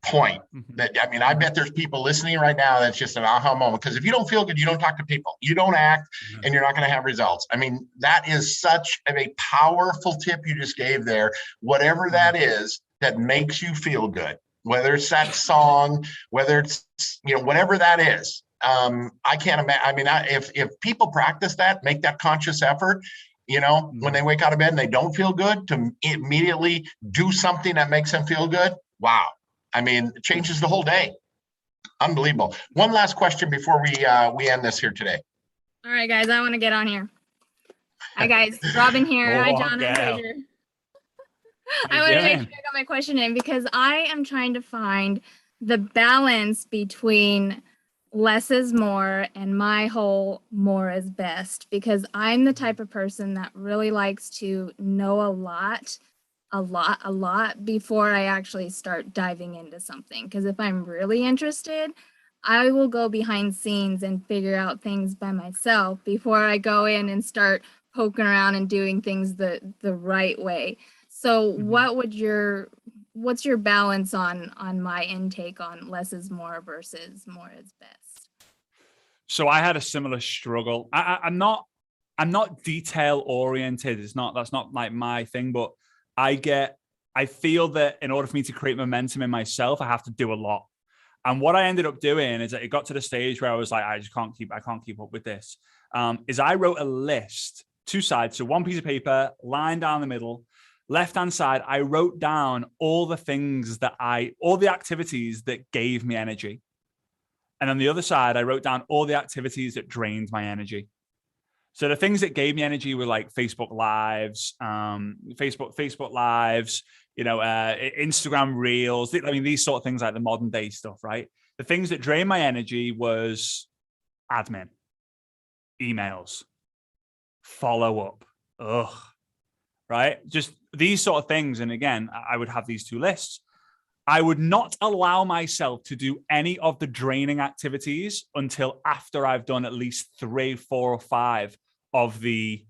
point. That, I mean, I bet there's people listening right now that's just an aha moment, because if you don't feel good, you don't talk to people, you don't act, and you're not going to have results. I mean, that is such a powerful tip you just gave there. Whatever that is that makes you feel good, whether it's that song, whether it's, you know, whatever that is. I can't imagine. I mean, if people practice that, make that conscious effort, you know, when they wake out of bed and they don't feel good, to immediately do something that makes them feel good. Wow. I mean, it changes the whole day. Unbelievable. One last question before we end this here today. All right, guys, I want to get on here. Hi, guys. Robin here. Hi, John. I'm FRAZER. I want to make sure I got my question in, because I am trying to find the balance between less is more and my whole more is best, because I'm the type of person that really likes to know a lot before I actually start diving into something. Because if I'm really interested, I will go behind scenes and figure out things by myself before I go in and start poking around and doing things the right way. So what's your balance on my intake on less is more versus more is best? So I had a similar struggle. I'm not detail oriented. That's not like my thing, but I feel that in order for me to create momentum in myself, I have to do a lot. And what I ended up doing is that it got to the stage where I was like, I can't keep up with this. Is I wrote a list, 2 sides. So 1 piece of paper, line down the middle, left-hand side, I wrote down all the activities that gave me energy. And on the other side, I wrote down all the activities that drained my energy. So the things that gave me energy were like Facebook Lives, Facebook Lives, you know, Instagram Reels. I mean, these sort of things, like the modern day stuff, right? The things that drained my energy was admin. emails, follow up, right? Just these sort of things. And again, I would have these two lists. I would not allow myself to do any of the draining activities until after I've done at least 3, 4, or 5 of the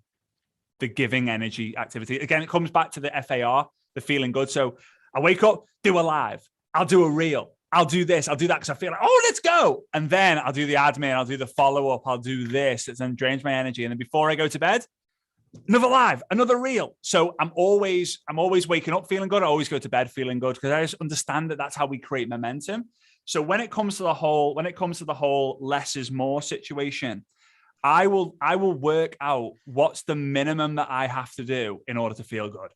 giving energy activity. Again, it comes back to the FAR, the feeling good. So I wake up, do a live, I'll do a reel, I'll do this, I'll do that because I feel like, oh, let's go. And then I'll do the admin, I'll do the follow-up, I'll do this. It then drains my energy. And then before I go to bed, another live, another reel. So I'm always waking up feeling good. I always go to bed feeling good because I just understand that that's how we create momentum. So when it comes to the whole less is more situation, I will work out what's the minimum that I have to do in order to feel good.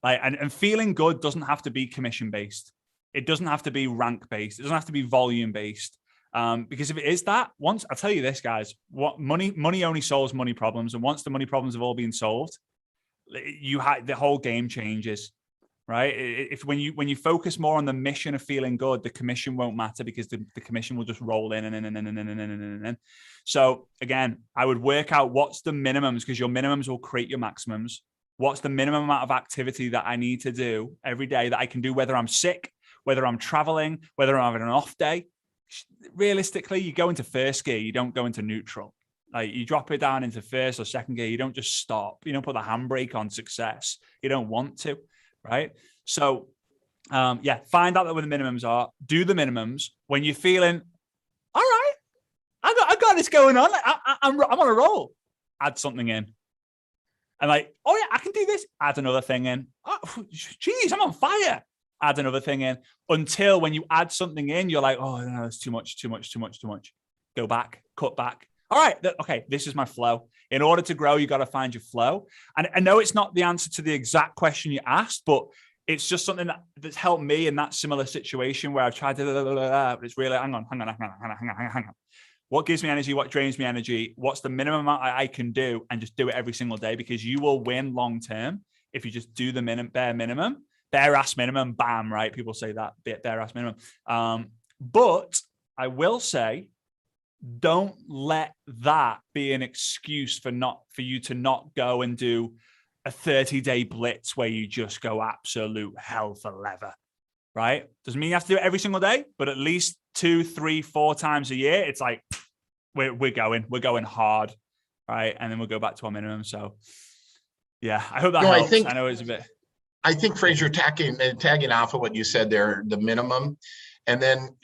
Like, and feeling good doesn't have to be commission based. It doesn't have to be rank based. It doesn't have to be volume based. Because if it is that, once I'll tell you this, guys, what money only solves money problems. And once the money problems have all been solved, the whole game changes, right? If when you focus more on the mission of feeling good, the commission won't matter because the commission will just roll in and. So again, I would work out what's the minimums because your minimums will create your maximums. What's the minimum amount of activity that I need to do every day that I can do, whether I'm sick, whether I'm traveling, whether I'm having an off day. Realistically, you go into first gear, you don't go into neutral. Like you drop it down into first or second gear, you don't just stop. You don't put the handbrake on success. You don't want to, right? So, find out what the minimums are. Do the minimums when you're feeling, all right, I got this going on. I'm on a roll. Add something in. And like, oh yeah, I can do this. Add another thing in. Oh, geez, I'm on fire. Add another thing in until when you add something in, you're like, oh no, it's too much. Go back, cut back. All right, okay, this is my flow. In order to grow, you got to find your flow. And I know it's not the answer to the exact question you asked, but it's just something that's helped me in that similar situation where I've tried to, but it's really, hang on. What gives me energy? What drains me energy? What's the minimum amount I can do and just do it every single day because you will win long term if you just do the bare minimum. Bare ass minimum, bam, right? People say that, bare ass minimum. But I will say, don't let that be an excuse for you to not go and do a 30-day blitz where you just go absolute hell for leather, right? Doesn't mean you have to do it every single day, but at least 2, 3, 4 times a year, it's like, we're going hard, right? And then we'll go back to our minimum. So yeah, I hope that helps. I know it's a bit. I think Fraser, tagging off of what you said there, the minimum, and then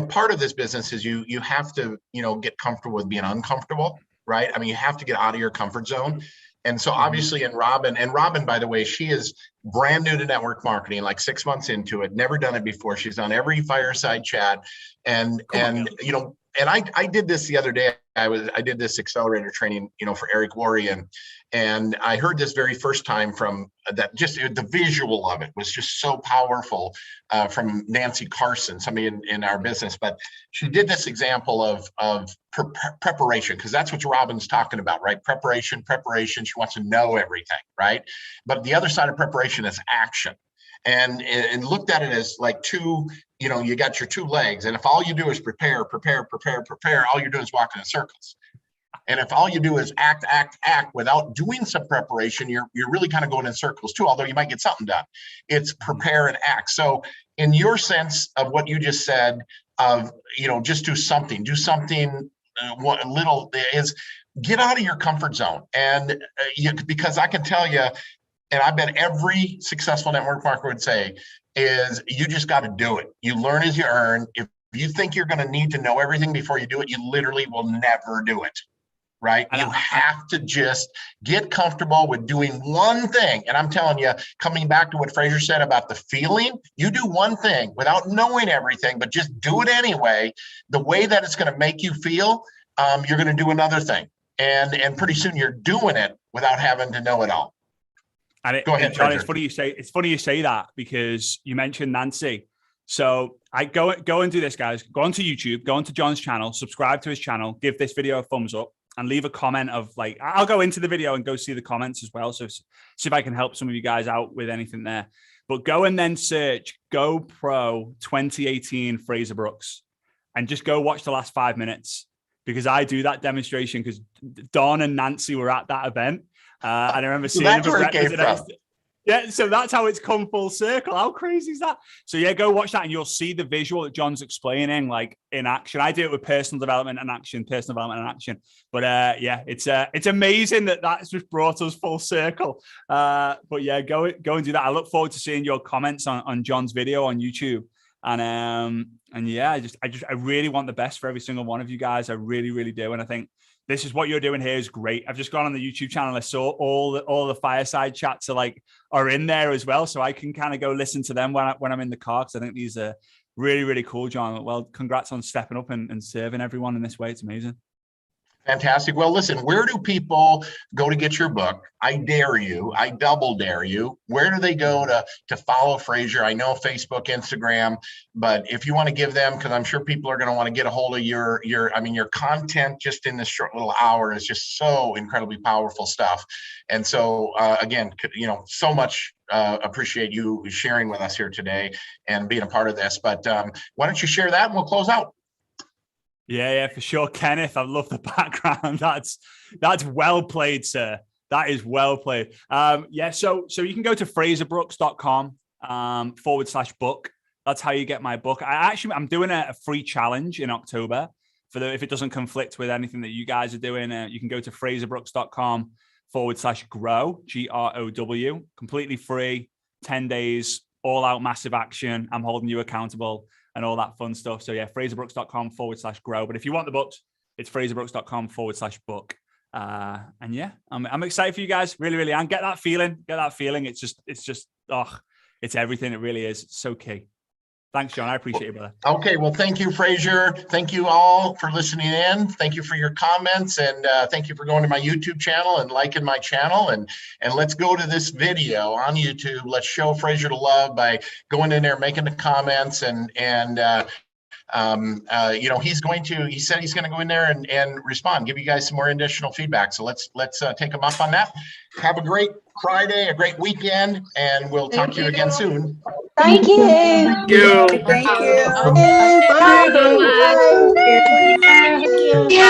part of this business is you have to get comfortable with being uncomfortable, right? I mean, you have to get out of your comfort zone, and so obviously, Robin, by the way, she is brand new to network marketing, like 6 months into it, never done it before. She's done every fireside chat, and I did this the other day. I did this accelerator training, for Eric Worre, and I heard this very first time from that. Just the visual of it was just so powerful from Nancy Carson, somebody in our business. But she did this example of preparation, because that's what Robin's talking about, right? Preparation. She wants to know everything, right? But the other side of preparation is action. And looked at it as like two, you got your 2 legs. And if all you do is prepare, all you're doing is walking in circles. And if all you do is act without doing some preparation, you're really kind of going in circles too, although you might get something done. It's prepare and act. So in your sense of what you just said of, just do something what little is get out of your comfort zone. And because I can tell you, and I bet every successful network marketer would say, is you just got to do it. You learn as you earn. If you think you're going to need to know everything before you do it, you literally will never do it, right? You have to just get comfortable with doing one thing. And I'm telling you, coming back to what Fraser said about the feeling, you do one thing without knowing everything, but just do it anyway. The way that it's going to make you feel, you're going to do another thing. And pretty soon you're doing it without having to know it all. And go ahead, John. It's funny you say that because you mentioned Nancy. So I go and do this, guys. Go onto YouTube, go onto John's channel, subscribe to his channel, give this video a thumbs up, and leave a comment of like, I'll go into the video and go see the comments as well. So see if I can help some of you guys out with anything there. But go and then search GoPro 2018 Fraser Brooks and just go watch the last 5 minutes. because I do that demonstration because Don and Nancy were at that event. And I remember seeing that's them where it came from. Yeah, so that's how it's come full circle. How crazy is that? So yeah, go watch that and you'll see the visual that John's explaining, like in action. I do it with personal development and action. But yeah, it's amazing that that's just brought us full circle. But yeah, go and do that. I look forward to seeing your comments on John's video on YouTube. And yeah, I really want the best for every single one of you guys. I really, really do. And I think this is what you're doing here is great. I've just gone on the YouTube channel. I saw all the fireside chats are in there as well. So I can kind of go listen to them when I'm in the car. Cause I think these are really, really cool, John. Well, congrats on stepping up and serving everyone in this way. It's amazing. Fantastic. Well, listen, where do people go to get your book? I dare you. I double dare you. Where do they go to follow FRAZER? I know Facebook, Instagram, but if you want to give them, because I'm sure people are going to want to get a hold of your content just in this short little hour is just so incredibly powerful stuff. And so again, so much appreciate you sharing with us here today and being a part of this. But why don't you share that and we'll close out. Yeah, for sure. Kenneth, I love the background. That's well played, sir. That is well played. Yeah, so you can go to FrazerBrooks.com /book. That's how you get my book. I'm doing a free challenge in October if it doesn't conflict with anything that you guys are doing. You can go to FrazerBrooks.com /grow, GROW, completely free, 10 days, all out massive action. I'm holding you accountable and all that fun stuff. So yeah, FrazerBrooks.com /grow. But if you want the books, it's FrazerBrooks.com /book. And yeah, I'm excited for you guys. Really, really. And get that feeling. It's just, it's everything. It really is. It's so key. Thanks, John. I appreciate it, brother. Okay. Well, thank you, FRAZER. Thank you all for listening in. Thank you for your comments. And thank you for going to my YouTube channel and liking my channel. And let's go to this video on YouTube. Let's show FRAZER the love by going in there, making the comments he said he's going to go in there and respond, give you guys some more additional feedback. So let's take him up on that. Have a great Friday, a great weekend, and we'll talk to you again soon. Thank you. Thank you. Thank you. Bye. Bye. Bye.